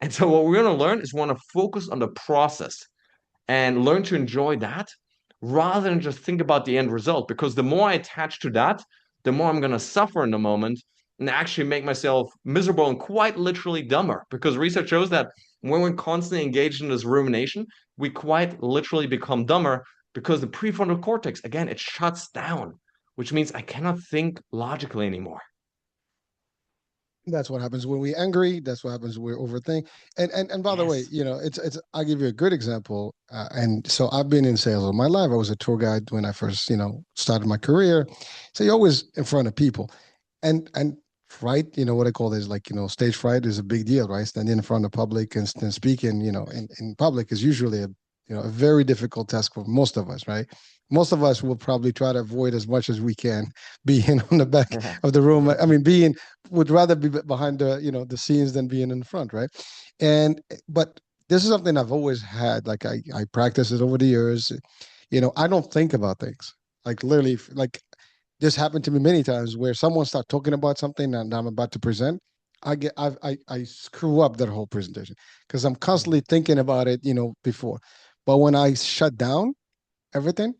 And so what we're going to learn is want to focus on the process and learn to enjoy that rather than just think about the end result. Because the more I attach to that, the more I'm going to suffer in the moment and actually make myself miserable and quite literally dumber. Because research shows that when we're constantly engaged in this rumination, we quite literally become dumber because the prefrontal cortex, again, it shuts down, which means I cannot think logically anymore. That's what happens when we're angry. That's what happens when we overthink. And by the way, Yes. it's. I'll give you a good example. And so I've been in sales all my life. I was a tour guide when I first, started my career. So you're always in front of people, and fright. What I call this, like stage fright is a big deal, right? Standing in front of public and speaking, in public is usually a very difficult task for most of us, right? Most of us will probably try to avoid as much as we can being on the back of the room. I mean, being would rather be behind the scenes than being in front, right? And but this is something I've always had. Like I practice it over the years. I don't think about things. Like literally, like this happened to me many times where someone start talking about something that I'm about to present. I screw up that whole presentation because I'm constantly thinking about it, before. But when I shut down everything,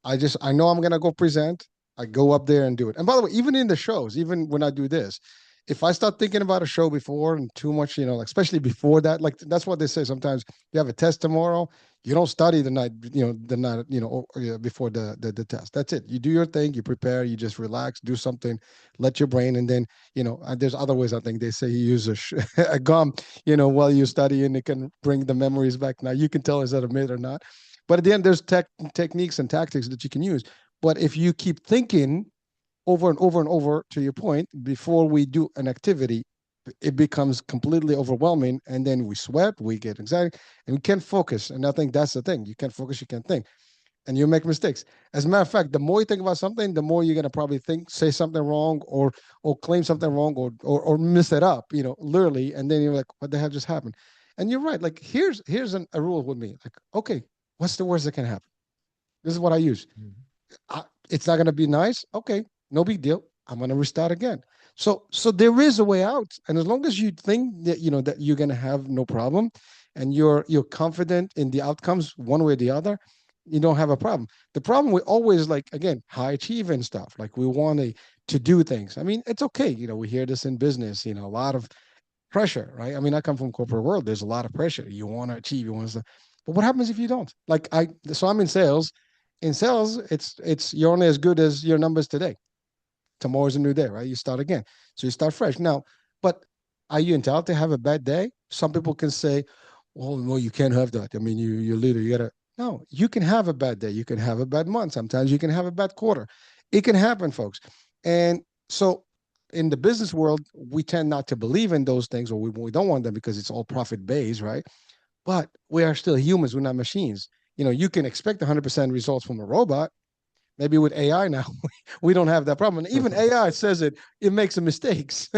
I know I'm gonna go present. I go up there and do it. And by the way, even in the shows, even when I do this, if I start thinking about a show before and too much, like especially before that, like that's what they say sometimes. You have a test tomorrow, you don't study the night, the night, before the test. That's it. You do your thing, you prepare, you just relax, do something, let your brain, and then there's other ways. I think they say you use a gum, while you study, and it can bring the memories back. Now you can tell is that a myth or not, but at the end there's techniques and tactics that you can use. But if you keep thinking over and over and over, to your point, before we do an activity, it becomes completely overwhelming, and then we sweat, we get anxiety, and we can't focus. And I think that's the thing. You can't focus, you can't think, and you make mistakes. As a matter of fact, the more you think about something, the more you're gonna probably say something wrong, or claim something wrong, or miss it up, literally, and then you're like, what the hell just happened? And you're right. Like here's a rule with me. Like, okay, what's the worst that can happen? This is what I use. It's not going to be nice. Okay, no big deal. I'm going to restart again. So there is a way out, and as long as you think that that you're going to have no problem, and you're confident in the outcomes one way or the other, you don't have a problem. The problem, we always, like, again, high achieving stuff. Like, we want to do things. I mean, it's okay. We hear this in business. A lot of pressure, right? I mean, I come from corporate world. There's a lot of pressure. You want to achieve. You want to. But what happens if you don't? Like, so I'm in sales. In sales, it's you're only as good as your numbers today. Tomorrow's a new day, right? You start again. So you start fresh. Now, but are you entitled to have a bad day? Some people can say, "Oh no, you can't have that. I mean, you're leader. You gotta." No, you can have a bad day. You can have a bad month. Sometimes you can have a bad quarter. It can happen, folks. And so in the business world, we tend not to believe in those things, or we don't want them because it's all profit based, right? But we are still humans. We're not machines. You can expect 100% results from a robot. Maybe with AI now, we don't have that problem. And even AI says it makes some mistakes.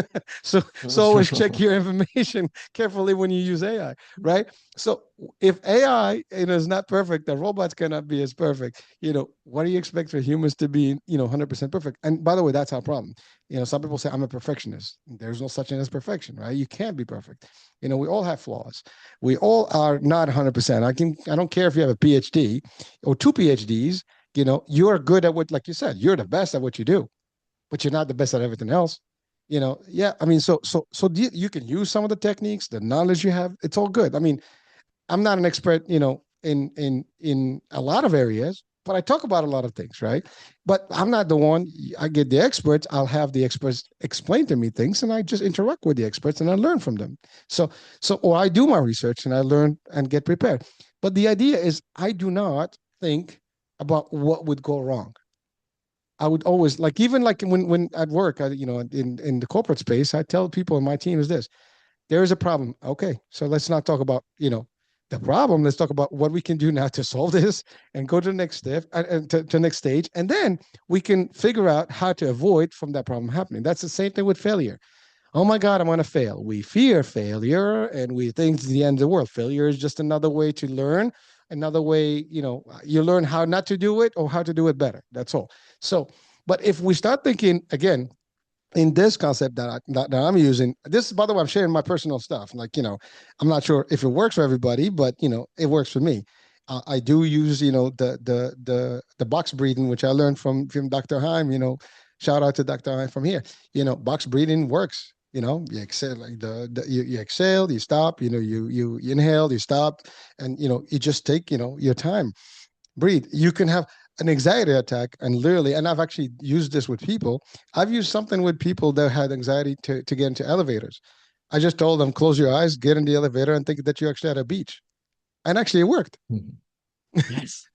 so always check your information carefully when you use AI, right? So if AI is not perfect, the robots cannot be as perfect. What do you expect for humans to be 100% perfect? And by the way, that's our problem. Some people say I'm a perfectionist. There's no such thing as perfection, right? You can't be perfect. We all have flaws. We all are not 100%. I don't care if you have a PhD or two PhDs. You're good at what, like you said, you're the best at what you do, but you're not the best at everything else. Yeah. I mean, so you can use some of the techniques, the knowledge you have. It's all good. I mean, I'm not an expert, in a lot of areas, but I talk about a lot of things, right? But I'm not the one. I get the experts. I'll have the experts explain to me things, and I just interact with the experts and I learn from them. Or I do my research and I learn and get prepared. But the idea is, I do not think about what would go wrong. I would always, like, even like when at work, in the corporate space, I tell people in my team is this: there is a problem. Okay, so let's not talk about the problem. Let's talk about what we can do now to solve this and go to the next step, and to the next stage, and then we can figure out how to avoid from that problem happening. That's the same thing with failure. Oh my God, I'm going to fail. We fear failure, and we think it's the end of the world. Failure is just another way to learn, another way, you learn how not to do it or how to do it better. That's all. So, but if we start thinking again in this concept that I'm using, this, by the way, I'm sharing my personal stuff. Like, I'm not sure if it works for everybody, but it works for me. I do use, the box breathing, which I learned from Dr. Heim. Shout out to Dr. Heim from here. Box breathing works. You exhale, like you exhale, you stop. You inhale, you stop, and you just take your time, breathe. You can have an anxiety attack, and literally, and I've actually used this with people. I've used something with people that had anxiety to get into elevators. I just told them, close your eyes, get in the elevator, and think that you're actually at a beach. And actually, it worked. Yes.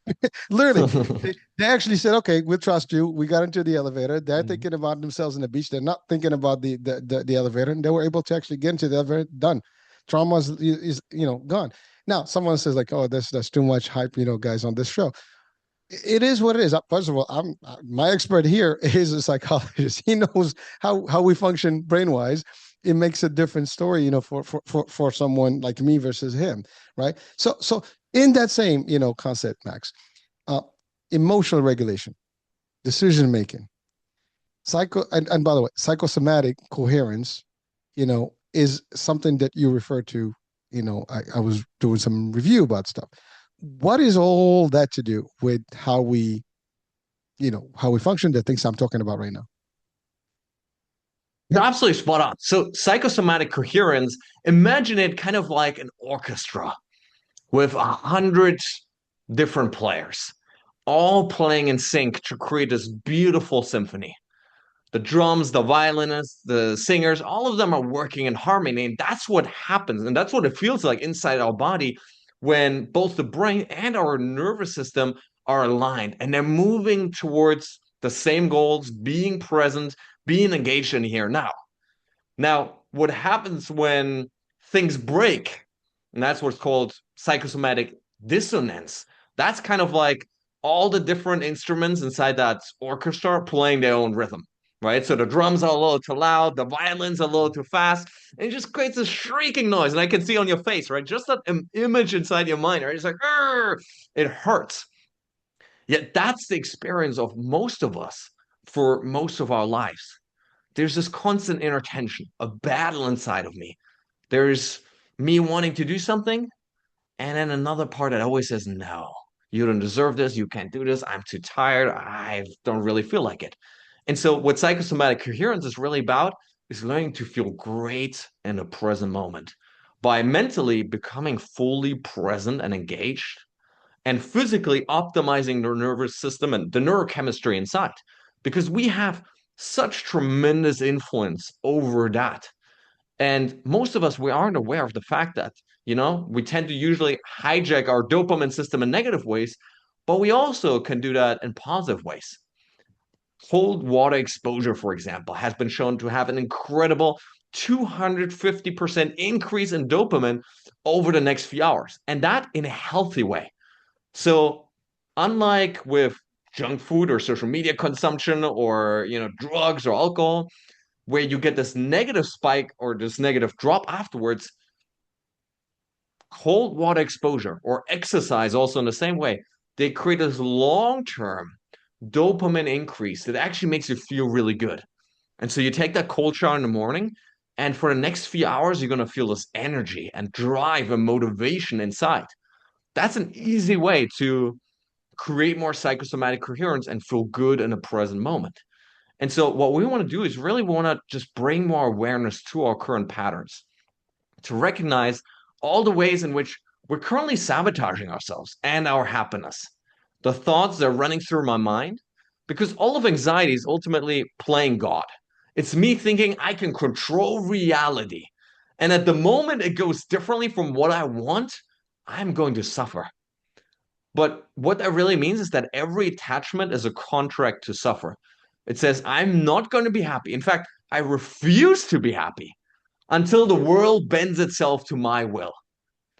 Literally, they actually said, okay, we'll trust you. We got into the elevator. They're thinking about themselves in the beach. They're not thinking about the elevator, and they were able to actually get into the elevator. Done. Trauma is gone. Now, someone says like, oh, that's too much hype, guys, on this show. It is what it is. First of all, I'm my expert here is a psychologist. He knows how we function brain wise. It makes a different story, for someone like me versus him, right? So in that same concept, Max, uh, emotional regulation, decision making, and by the way, psychosomatic coherence, is something that you refer to. I was doing some review about stuff. What is all that to do with how we function? The things I'm talking about right now. You're absolutely spot on. So, psychosomatic coherence, imagine it kind of like an orchestra with 100 different players, all playing in sync to create this beautiful symphony. The drums, the violinists, the singers, all of them are working in harmony. And that's what happens. And that's what it feels like inside our body when both the brain and our nervous system are aligned and they're moving towards the same goals, being present, being engaged in here now. Now, what happens when things break, and that's what's called psychosomatic dissonance. That's kind of like all the different instruments inside that orchestra playing their own rhythm, right? So the drums are a little too loud, the violins are a little too fast, and it just creates a shrieking noise. And I can see on your face, right? Just that image inside your mind, right? It's like, it hurts. Yet that's the experience of most of us for most of our lives. There's this constant inner tension, a battle inside of me. There's me wanting to do something, and then another part that always says, no, you don't deserve this. You can't do this. I'm too tired. I don't really feel like it. And so, what psychosomatic coherence is really about is learning to feel great in the present moment by mentally becoming fully present and engaged and physically optimizing their nervous system and the neurochemistry inside because we have such tremendous influence over that. And most of us, we aren't aware of the fact that, we tend to usually hijack our dopamine system in negative ways, but we also can do that in positive ways. Cold water exposure, for example, has been shown to have an incredible 250% increase in dopamine over the next few hours, and that in a healthy way. So, unlike with junk food or social media consumption or, drugs or alcohol, where you get this negative spike or this negative drop afterwards, cold water exposure or exercise also in the same way, they create this long-term dopamine increase that actually makes you feel really good. And so you take that cold shower in the morning, and for the next few hours, you're going to feel this energy and drive and motivation inside. That's an easy way to create more psychosomatic coherence and feel good in the present moment. And so, what we want to do is really want to just bring more awareness to our current patterns, to recognize all the ways in which we're currently sabotaging ourselves and our happiness. The thoughts that are running through my mind, because all of anxiety is ultimately playing God. It's me thinking I can control reality. And at the moment it goes differently from what I want, I'm going to suffer. But what that really means is that every attachment is a contract to suffer. It says, I'm not going to be happy. In fact, I refuse to be happy until the world bends itself to my will.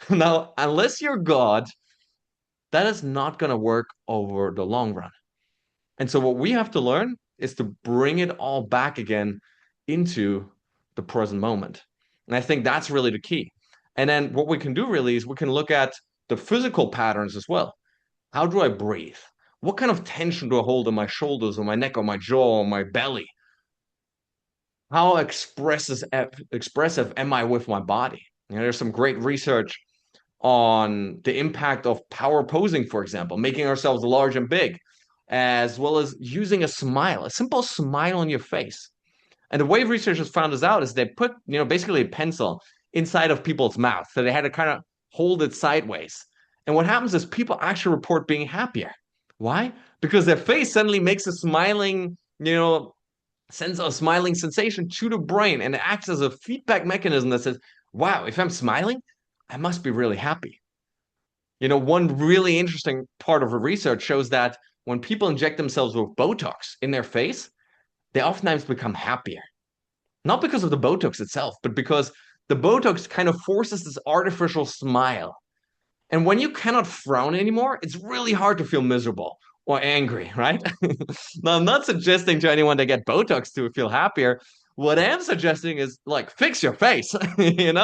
Now, unless you're God, that is not going to work over the long run. And so, what we have to learn is to bring it all back again into the present moment. And I think that's really the key. And then, what we can do really is we can look at the physical patterns as well. How do I breathe? What kind of tension do I hold in my shoulders or my neck or my jaw or my belly? How expressive am I with my body? There's some great research on the impact of power posing, for example, making ourselves large and big, as well as using a smile, a simple smile on your face. And the way researchers found this out is they put, basically a pencil inside of people's mouths. So they had to kind of hold it sideways. And what happens is people actually report being happier. Why? Because their face suddenly makes a smiling, sends a smiling sensation to the brain and it acts as a feedback mechanism that says, wow, if I'm smiling, I must be really happy. One really interesting part of the research shows that when people inject themselves with Botox in their face, they oftentimes become happier. Not because of the Botox itself, but because the Botox kind of forces this artificial smile. And when you cannot frown anymore, it's really hard to feel miserable or angry, right? Now, I'm not suggesting to anyone to get Botox to feel happier. What I am suggesting is like fix your face, move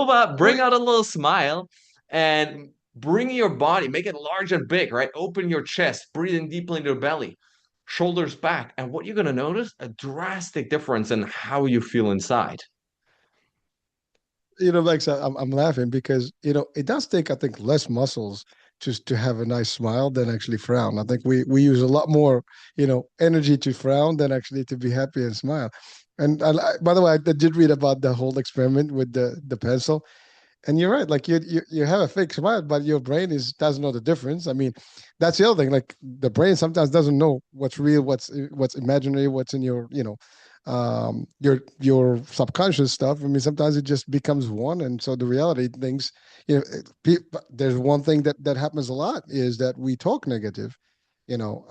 up, bring Wait, out a little smile, and bring your body, make it large and big, right? Open your chest, breathing deeply into your belly, shoulders back. And what you're going to notice a drastic difference in how you feel inside. Max, I'm laughing because it does take, I think, less muscles to have a nice smile than actually frown. I think we use a lot more, energy to frown than actually to be happy and smile. And by the way, I did read about the whole experiment with the pencil. And you're right. Like you have a fake smile, but your brain is doesn't know the difference. I mean, that's the other thing. Like the brain sometimes doesn't know what's real, what's imaginary, what's in your subconscious stuff. I mean, sometimes it just becomes one, and so the reality things. There's one thing that happens a lot is that we talk negative,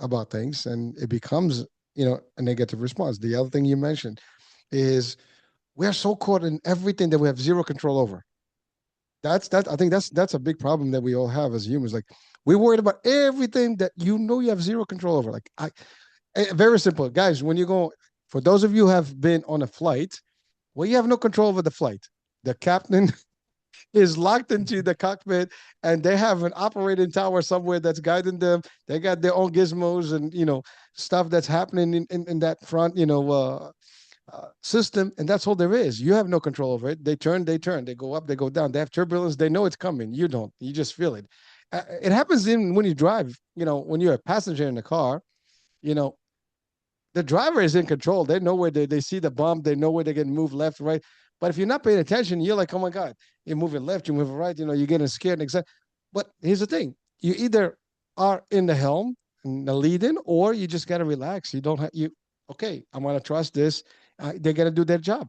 about things, and it becomes a negative response. The other thing you mentioned is we are so caught in everything that we have zero control over. I think that's a big problem that we all have as humans. Like we're worried about everything that you have zero control over. Like very simple, guys. When you go, for those of you who have been on a flight, well, you have no control over the flight. The captain is locked into the cockpit, and they have an operating tower somewhere that's guiding them. They got their own gizmos and stuff that's happening in that front. System, and that's all there is. You have no control over it. They turn, they go up, they go down. They have turbulence. They know it's coming. You don't. You just feel it. It happens even when you drive. When you're a passenger in the car, you know, the driver is in control. They know where they see the bump. They know where they get moved left, right. But if you're not paying attention, you're like, oh my God, you're moving left, you're moving right. You're getting scared. And but here's the thing: you either are in the helm and the lead in, or you just gotta relax. You don't have you. Okay, I'm gonna trust this. They're gonna do their job.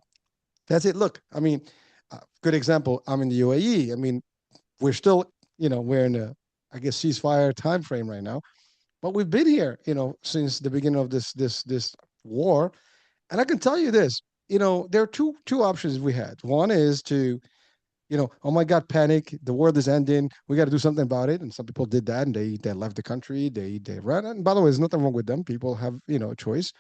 That's it. Look, I mean, good example. I'm in the UAE. I mean, we're still, we're in a, I guess, ceasefire time frame right now. But we've been here, since the beginning of this war. And I can tell you this, there are two options we had. One is to, oh my God, panic. The world is ending. We got to do something about it. And some people did that, and they left the country. They ran. And by the way, there's nothing wrong with them. People have, a choice.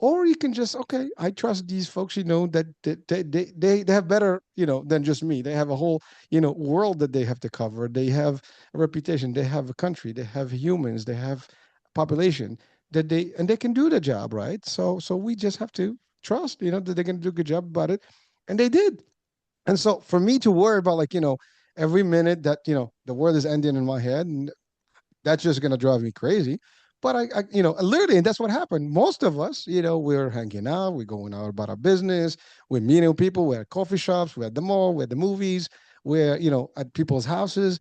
Or you can just, okay, I trust these folks, that they have better, than just me. They have a whole, world that they have to cover. They have a reputation. They have a country. They have humans. They have population and they can do the job, right? So we just have to trust, that they're going to do a good job about it. And they did. And so for me to worry about, like, every minute that, the world is ending in my head, and that's just going to drive me crazy. But literally, and that's what happened. Most of us, we're hanging out, we're going out about our business, we're meeting people, we're at coffee shops, we're at the mall, we're at the movies, we're, at people's houses.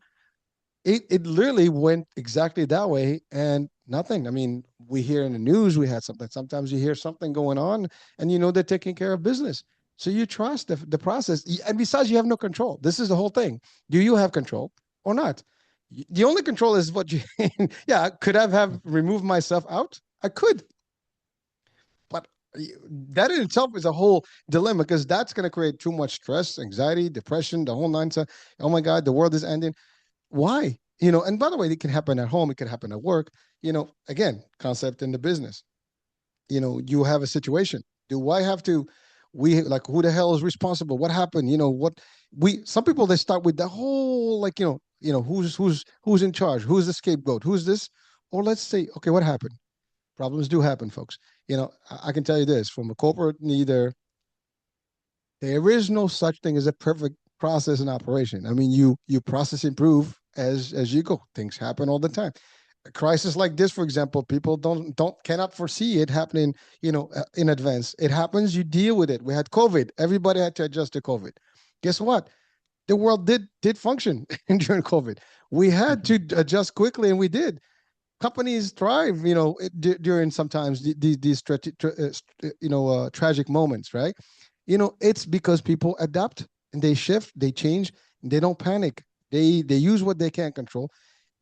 It literally went exactly that way, and nothing. I mean, we hear in the news, we had something. Sometimes you hear something going on, and they're taking care of business. So you trust the process. And besides, you have no control. This is the whole thing. Do you have control or not? The only control is what you yeah, could have removed myself out? I could, but that in itself is a whole dilemma, because that's going to create too much stress, anxiety, depression, the whole nine. Oh my God, the world is ending. Why? And by the way, it can happen at home, it can happen at work. Again, concept in the business. You have a situation. Do I have to? We like, who the hell is responsible? What happened? What we some people, they start with the whole, like, who's in charge, who's the scapegoat, who's this, or let's say, okay, what happened? Problems do happen, folks. I can tell you this from a corporate leader: there is no such thing as a perfect process and operation. I mean, you process, improve as you go. Things happen all the time. A crisis like this, for example, people don't cannot foresee it happening, in advance. It happens, you deal with it. We had COVID. Everybody had to adjust to COVID. Guess what? The world did function during COVID. We had to adjust quickly, and we did. Companies thrive, during sometimes these tragic moments, right? It's because people adapt and they shift, they change, and they don't panic. They use what they can't control,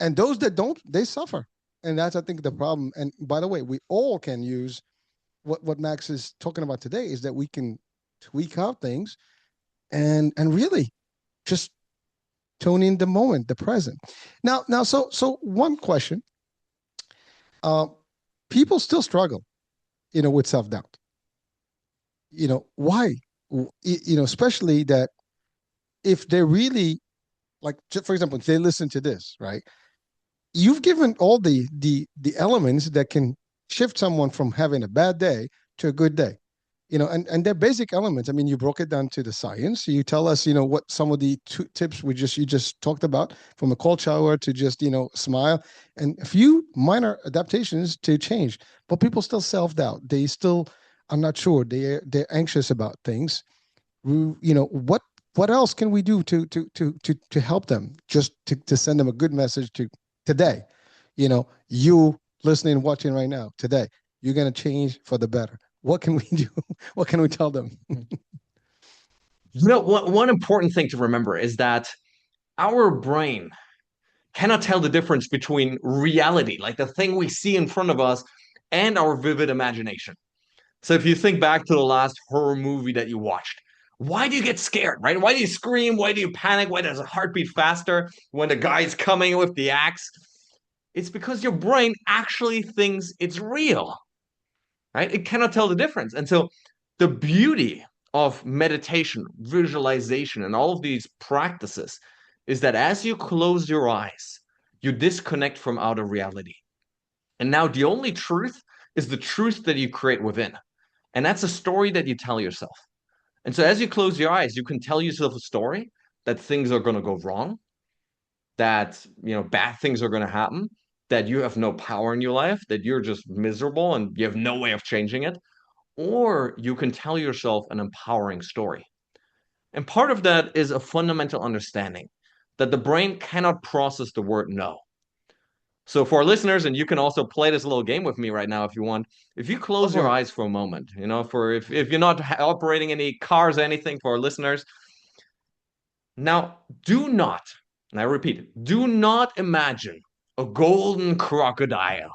and those that don't, they suffer. And that's, I think, the problem. And by the way, we all can use what Max is talking about today, is that we can tweak out things and really just tune in the moment, the present. Now, so one question: uh, people still struggle, with self doubt. Why? Especially that if they really, like, for example, if they listen to this, right? You've given all the elements that can shift someone from having a bad day to a good day. and they're basic elements. I mean, you broke it down to the science. You tell us, what some of the tips you just talked about, from a cold shower to just, smile, and a few minor adaptations to change. But people still self-doubt. They still are not sure. They're anxious about things. What else can we do to help them, just to send them a good message to today? You listening and watching right now, today, you're going to change for the better. What can we do? What can we tell them? One important thing to remember is that our brain cannot tell the difference between reality, like the thing we see in front of us, and our vivid imagination. So if you think back to the last horror movie that you watched, why do you get scared, right? Why do you scream? Why do you panic? Why does a heartbeat faster when the guy's coming with the axe? It's because your brain actually thinks it's real, right? It cannot tell the difference. And so the beauty of meditation, visualization, and all of these practices is that as you close your eyes, you disconnect from outer reality. And now the only truth is the truth that you create within. And that's a story that you tell yourself. And so as you close your eyes, you can tell yourself a story that things are going to go wrong, that bad things are going to happen, that you have no power in your life, that you're just miserable and you have no way of changing it. Or you can tell yourself an empowering story. And part of that is a fundamental understanding that the brain cannot process the word no. So for our listeners, and you can also play this little game with me right now if you want. If you Go close for your it. eyes for a moment, for if you're not operating any cars or anything, for our listeners, now do not, and I repeat, do not imagine a golden crocodile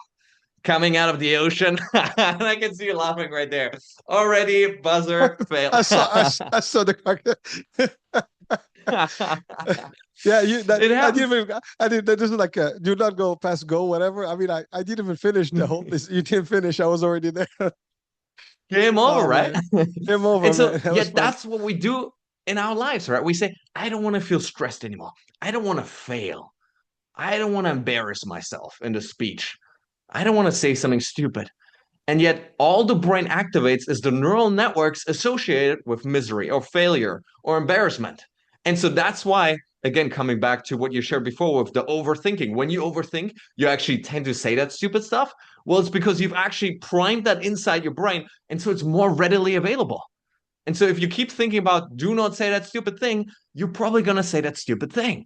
coming out of the ocean. And I can see you laughing right there. Already, buzzer fail. I saw the. Yeah, It I didn't happens. even I did that. This is like a do not go past go, whatever. I mean, I didn't even finish the whole this. You didn't finish. I was already there. Game over, Oh right? man, game over, And so, man. That yeah, was fun. that's what we do in our lives, right? We say, I don't want to feel stressed anymore. I don't want to fail. I don't want to embarrass myself in the speech. I don't want to say something stupid. And yet, all the brain activates is the neural networks associated with misery or failure or embarrassment. And so that's why, again, coming back to what you shared before with the overthinking, when you overthink, you actually tend to say that stupid stuff. Well, it's because you've actually primed that inside your brain. And so it's more readily available. And so if you keep thinking about do not say that stupid thing, you're probably going to say that stupid thing.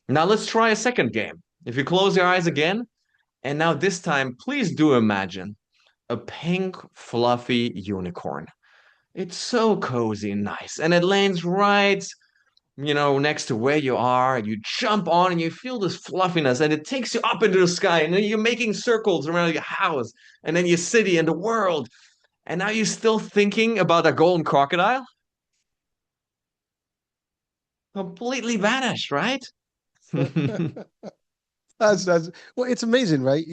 Now let's try a second game. If you close your eyes again, and now this time, please do imagine a pink, fluffy unicorn. It's so cozy and nice, and it lands right, next to where you are, and you jump on and you feel this fluffiness, and it takes you up into the sky, and then you're making circles around your house, and then your city and the world. And now you're still thinking about a golden crocodile? Completely vanished, right? That's well, it's amazing, right?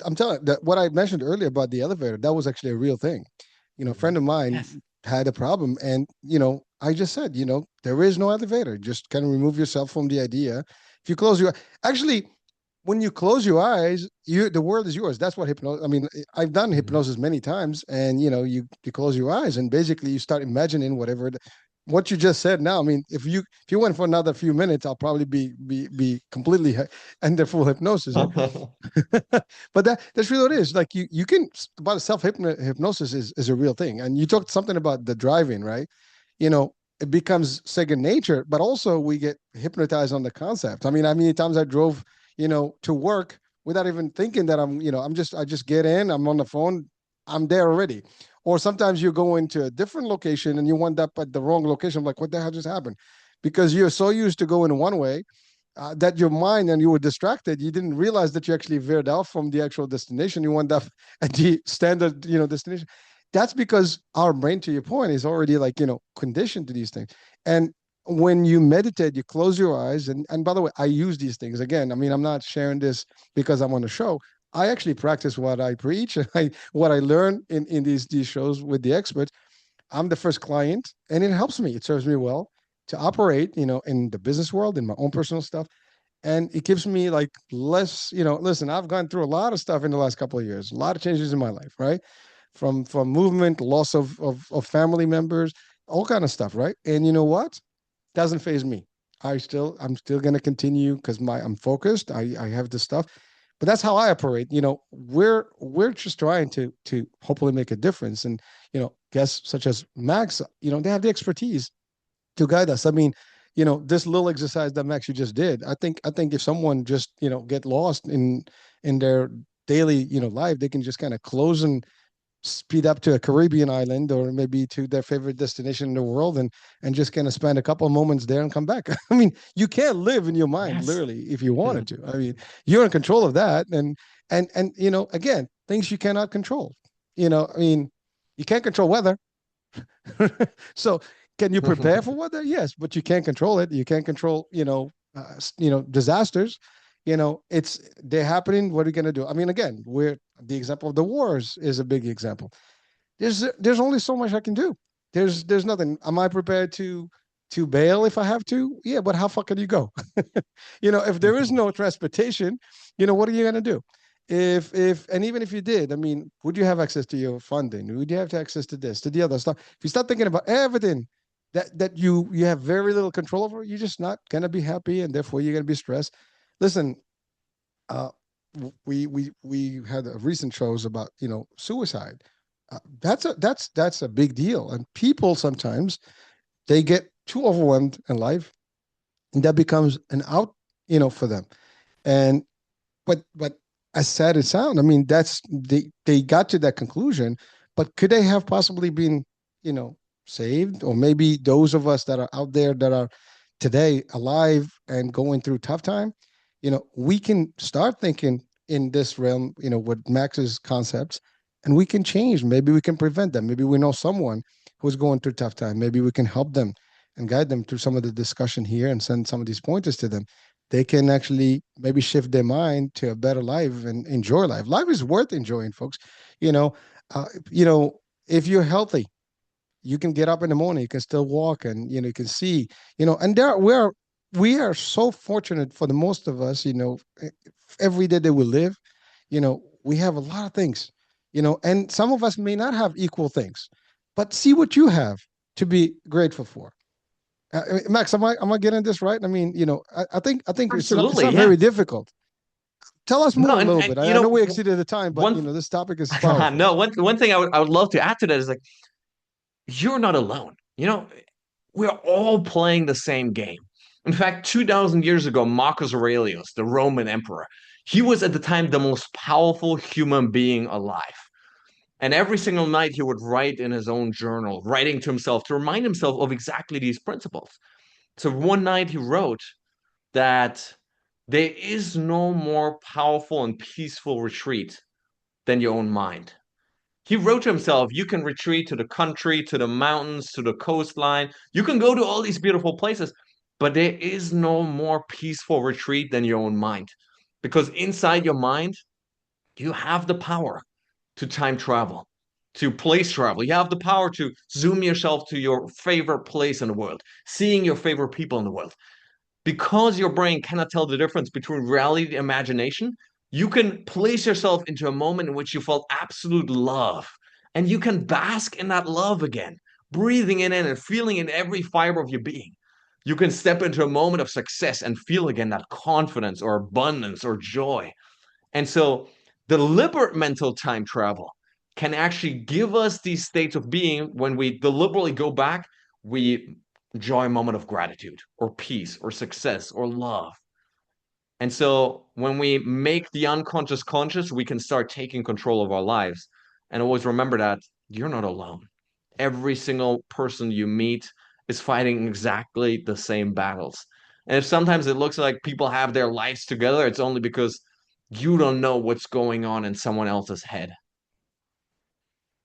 I'm telling you that what I mentioned earlier about the elevator, that was actually a real thing. A friend of mine Yes. had a problem, and I just said, there is no elevator. Just kind of remove yourself from the idea. If you close your, actually, when you close your eyes, the world is yours. That's what hypnosis. I mean, I've done hypnosis many times, and you close your eyes, and basically you start imagining whatever what you just said now. I mean, if you went for another few minutes, I'll probably be completely under full hypnosis. Huh? But that's really what it is. Like you can about self hypnosis is a real thing. And you talked something about the driving, right? It becomes second nature, but also we get hypnotized on the concept. I mean, how many times I drove, to work without even thinking that I just get in, I'm on the phone, I'm there already. Or sometimes you go into a different location and you end up at the wrong location. I'm like, what the hell just happened? Because you're so used to going one way that your mind and you were distracted. You didn't realize that you actually veered off from the actual destination. You end up at the standard, destination. That's because our brain, to your point, is already like, conditioned to these things. And when you meditate, you close your eyes. And by the way, I use these things again. I mean, I'm not sharing this because I'm on a show. I actually practice what I preach and what I learn in these shows with the experts. I'm the first client, and it helps me. It serves me well to operate, in the business world, in my own personal stuff, and it gives me like less. Listen, I've gone through a lot of stuff in the last couple of years, a lot of changes in my life, right? from movement, loss of family members, all kind of stuff, right? And you know what? Doesn't phase me. I'm still gonna continue because I'm focused. I have this stuff, but that's how I operate. We're just trying to hopefully make a difference. And guests such as Max, they have the expertise to guide us. I mean, this little exercise that Max you just did, I think if someone just get lost in their daily life, they can just kind of close and speed up to a Caribbean island or maybe to their favorite destination in the world and just kind of spend a couple of moments there and come back. I mean, you can't live in your mind Yes. literally if you wanted to. I mean, you're in control of that. And again, things you cannot control. I mean, you can't control weather. So can you prepare for weather? Yes, but you can't control it. You can't control, disasters. It's they're happening. What are you going to do? I mean, again, we're the example of the wars is a big example. There's only so much I can do. There's nothing. Am I prepared to bail if I have to? Yeah, but how far can you go? If there is no transportation, what are you going to do? If and even if you did, I mean, would you have access to your funding? Would you have access to this, to the other stuff? If you start thinking about everything that you have very little control over, you're just not gonna be happy, and therefore you're gonna be stressed. Listen, uh, we had a recent shows about suicide. That's a big deal, and people sometimes they get too overwhelmed in life, and that becomes an out for them. And but as sad as it sounds, I mean, they got to that conclusion, but could they have possibly been, you know, saved? Or maybe those of us that are out there that are today alive and going through tough time, we can start thinking in this realm, with Max's concepts, and we can change. Maybe we can prevent them. Maybe we know someone who's going through tough time. Maybe we can help them and guide them through some of the discussion here and send some of these pointers to them. They can actually maybe shift their mind to a better life and enjoy life. Life is worth enjoying, folks. You know, if you're healthy, you can get up in the morning, you can still walk, and you can see, and we are so fortunate for the most of us. Every day that we live, we have a lot of things, and some of us may not have equal things, but see what you have to be grateful for. Max, am I getting this right? I mean, I think it's Absolutely, not yeah. very difficult. Tell us No, more a and little and bit. I know we exceeded the time, but one this topic is powerful. no, one thing I would love to add to that is like you're not alone. We're all playing the same game. In fact, 2,000 years ago, Marcus Aurelius, the Roman emperor, he was at the time the most powerful human being alive. And every single night he would write in his own journal, writing to himself to remind himself of exactly these principles. So one night he wrote that there is no more powerful and peaceful retreat than your own mind. He wrote to himself, you can retreat to the country, to the mountains, to the coastline. You can go to all these beautiful places, but there is no more peaceful retreat than your own mind. Because inside your mind, you have the power to time travel, to place travel. You have the power to zoom yourself to your favorite place in the world, seeing your favorite people in the world. Because your brain cannot tell the difference between reality and imagination, you can place yourself into a moment in which you felt absolute love. And you can bask in that love again, breathing it in and feeling in every fiber of your being. You can step into a moment of success and feel again that confidence or abundance or joy. And so, deliberate mental time travel can actually give us these states of being when we deliberately go back, we enjoy a moment of gratitude or peace or success or love. And so when we make the unconscious conscious, we can start taking control of our lives. And always remember that you're not alone. Every single person you meet is fighting exactly the same battles. And if sometimes it looks like people have their lives together, it's only because you don't know what's going on in someone else's head.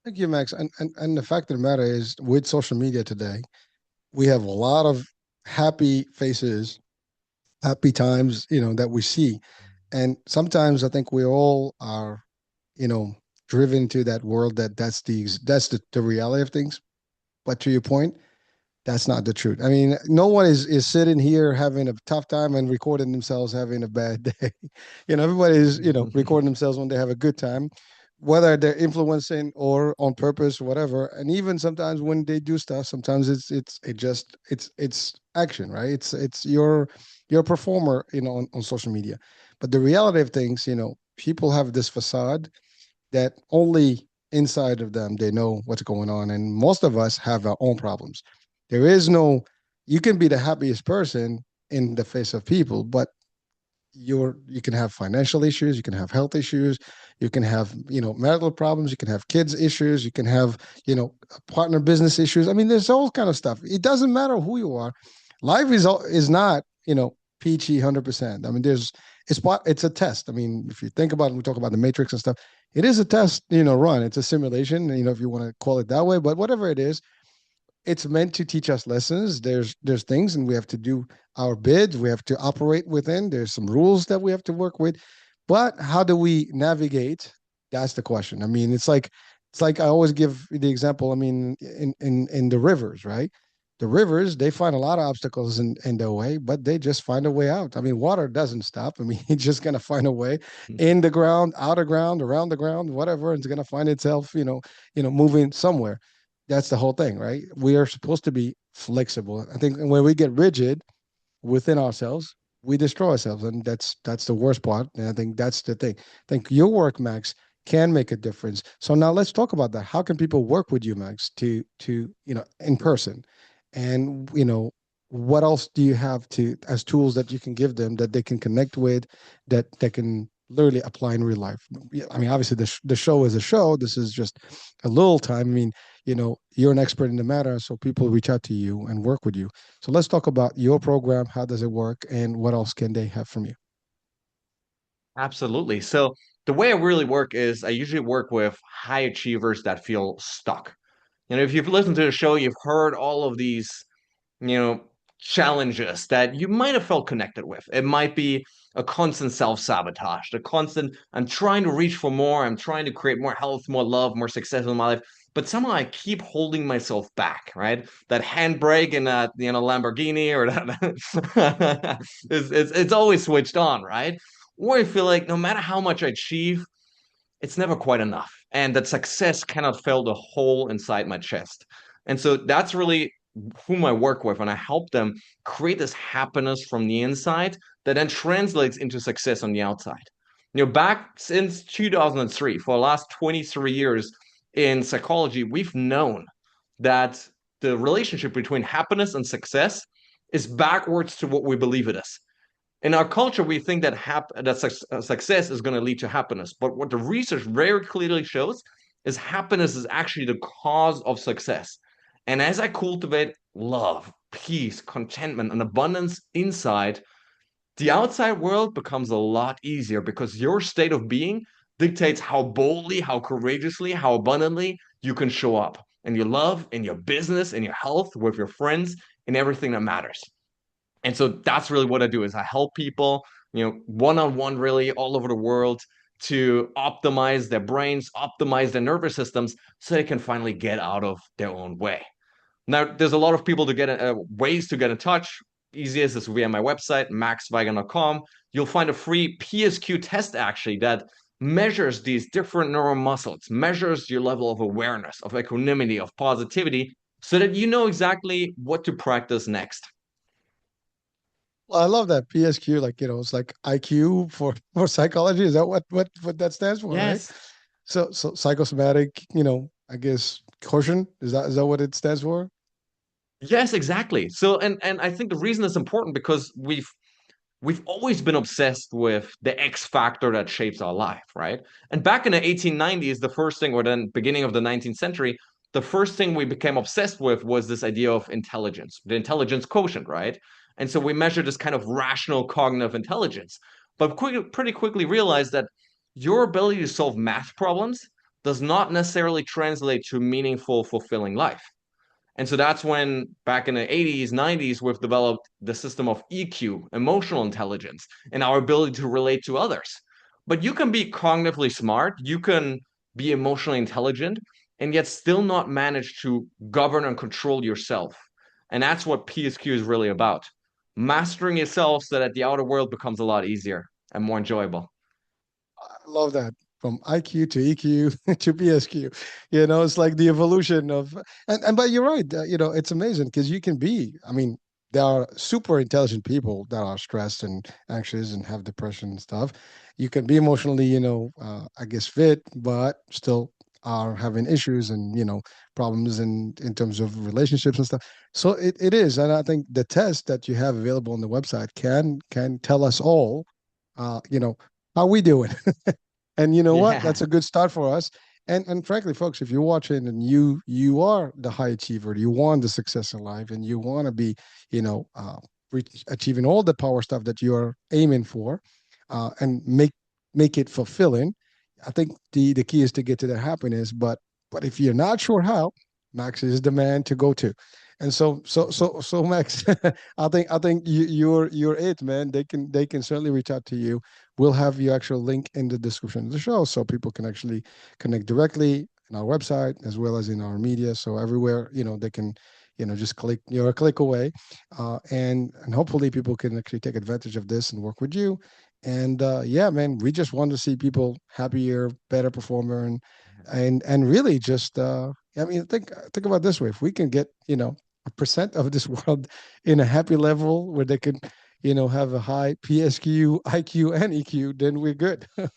Thank you, Max. And the fact of the matter is, with social media today, we have a lot of happy faces, happy times, that we see. And sometimes I think we all are, you know, driven to that world that's the reality of things. But to your point, that's not the truth. I mean, no one is sitting here having a tough time and recording themselves having a bad day. Everybody is, recording themselves when they have a good time. whether they're influencing or on purpose, whatever. And even sometimes when they do stuff, sometimes it's action, right? It's you're a performer, on social media. But the reality of things, people have this facade that only inside of them they know what's going on, and most of us have our own problems. There is no, you can be the happiest person in the face of people, but you can have financial issues, you can have health issues, you can have marital problems, you can have kids issues, you can have partner business issues. I mean, there's all kind of stuff. It doesn't matter who you are. Life is not peachy 100%. I mean, it's a test. I mean, if you think about it, we talk about the matrix and stuff. It is a test, run. It's a simulation, if you want to call it that way, but whatever it is, it's meant to teach us lessons. There's things, and we have to do our bid. We have to operate within. There's some rules that we have to work with. But how do we navigate? That's the question. I mean, it's like I always give the example. I mean, in the rivers, right? The rivers, they find a lot of obstacles in their way, but they just find a way out. I mean, water doesn't stop. I mean, it's just gonna find a way in the ground, out of ground, around the ground, whatever. It's gonna find itself, moving somewhere. That's the whole thing, right? We are supposed to be flexible. I think when we get rigid within ourselves, we destroy ourselves, and that's the worst part. And I think that's the thing. I think your work, Max, can make a difference. So now let's talk about that. How can people work with you, Max, to in person? And what else do you have to as tools that you can give them that they can connect with, that they can literally apply in real life? Yeah, I mean, obviously the show is a show. This is just a little time. I mean, you're an expert in the matter, so people reach out to you and work with you. So let's talk about your program. How does it work, and what else can they have from you? Absolutely. So the way I really work is I usually work with high achievers that feel stuck. If you've listened to the show, you've heard all of these, you know, challenges that you might have felt connected with. It might be a constant self-sabotage, the constant, I'm trying to reach for more, I'm trying to create more health, more love, more success in my life, but somehow I keep holding myself back, right? That handbrake in a Lamborghini or that it's always switched on, right? Or I feel like no matter how much I achieve, it's never quite enough. And that success cannot fill the hole inside my chest. And so that's really whom I work with. And I help them create this happiness from the inside that then translates into success on the outside. Back since 2003, for the last 23 years in psychology, we've known that the relationship between happiness and success is backwards to what we believe it is. In our culture, we think that success is going to lead to happiness. But what the research very clearly shows is happiness is actually the cause of success. And as I cultivate love, peace, contentment, and abundance inside, the outside world becomes a lot easier because your state of being dictates how boldly, how courageously, how abundantly you can show up in your love, in your business, in your health, with your friends, in everything that matters. And so that's really what I do is I help people, one-on-one really all over the world to optimize their brains, optimize their nervous systems so they can finally get out of their own way. Now, there's a lot of people to get ways to get in touch. Easiest is via my website, maxweigand.com. You'll find a free PSQ test actually that measures these different neuromuscles, measures your level of awareness, of equanimity, of positivity, so that you know exactly what to practice next. Well, I love that PSQ. Like, it's like IQ for psychology. Is that what that stands for, right? Yes. So psychosomatic, I guess quotient. Is that what it stands for? Yes, exactly. So and I think the reason it's important because we've always been obsessed with the X factor that shapes our life, right? And back in the 1890s, the first thing, or then beginning of the 19th century, the first thing we became obsessed with was this idea of intelligence, the intelligence quotient, right? And so we measured this kind of rational cognitive intelligence, but pretty quickly realized that your ability to solve math problems does not necessarily translate to meaningful, fulfilling life. And so that's when, back in the 80s, 90s, we've developed the system of EQ, emotional intelligence, and our ability to relate to others. But you can be cognitively smart, you can be emotionally intelligent, and yet still not manage to govern and control yourself. And that's what PSQ is really about. Mastering yourself so that the outer world becomes a lot easier and more enjoyable. I love that. from IQ to EQ to PSQ. It's like the evolution of, and but you're right. It's amazing because you can be. I mean, there are super intelligent people that are stressed and anxious and have depression and stuff. You can be emotionally, I guess fit, but still are having issues and problems in terms of relationships and stuff. So it is, and I think the test that you have available on the website can tell us all, uh, you know, how we doing. And you know what? Yeah. That's a good start for us. And frankly, folks, if you're watching and you are the high achiever, you want the success in life, and you want to be, you know, uh, achieving all the power stuff that you are aiming for, and make it fulfilling. I think the key is to get to that happiness. But if you're not sure how, Max is the man to go to. And so Max, I think you're it, man. They can certainly reach out to you. We'll have your actual link in the description of the show so people can actually connect directly in our website as well as in our media. So everywhere, they can, just click, you're a click away. And hopefully people can actually take advantage of this and work with you. And yeah, man, we just want to see people happier, better performer, and really just I mean, think about it this way. If we can get, 1% of this world in a happy level where they can have a high PSQ, IQ, and EQ, then we're good. And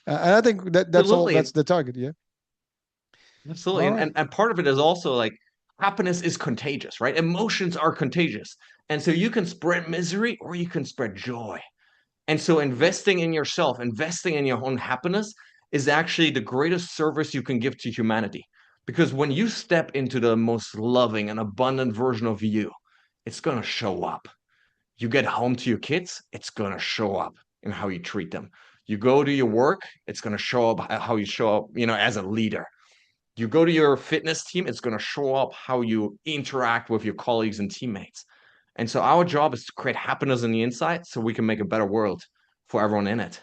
I think that's all. Absolutely. That's the target. Yeah. Absolutely. All And, right. and and part of it is also like happiness is contagious, right? Emotions are contagious. And so you can spread misery or you can spread joy. And so investing in yourself, investing in your own happiness is actually the greatest service you can give to humanity. Because when you step into the most loving and abundant version of you, it's going to show up. You get home to your kids, it's going to show up in how you treat them. You go to your work, it's going to show up how you show up, as a leader. You go to your fitness team, it's going to show up how you interact with your colleagues and teammates. And so our job is to create happiness on the inside so we can make a better world for everyone in it.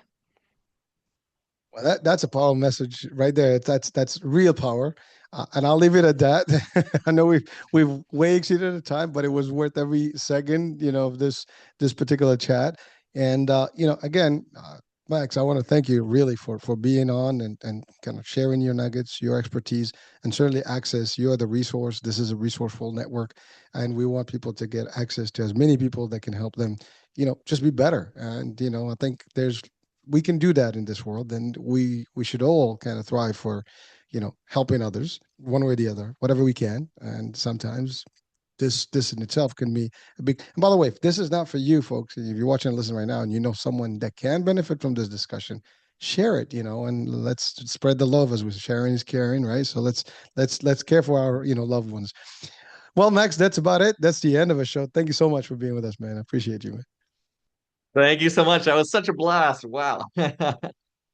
Well, that's a powerful message right there. That's real power, and I'll leave it at that. I know we've way exceeded the time, but it was worth every second, of this particular chat. And again, Max, I want to thank you really for being on and kind of sharing your nuggets, your expertise, and certainly access. You are the resource. This is a resourceful network, and we want people to get access to as many people that can help them, just be better. And I think we can do that in this world, and we should all kind of thrive for helping others one way or the other, whatever we can. And sometimes this in itself can be a big, and by the way, if this is not for you folks, if you're watching and listening right now and you know someone that can benefit from this discussion, share it, and let's spread the love. As we sharing is caring, right? So let's care for our loved ones. Well, Max, that's about it. That's the end of a show. Thank you so much for being with us, man. I appreciate you, man. Thank you so much. That was such a blast. Wow.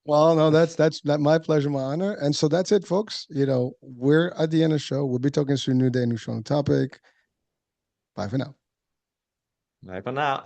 Well, no, that's my pleasure, my honor. And so that's it, folks. We're at the end of the show. We'll be talking soon, new day, new show, new topic. Bye for now. Bye for now.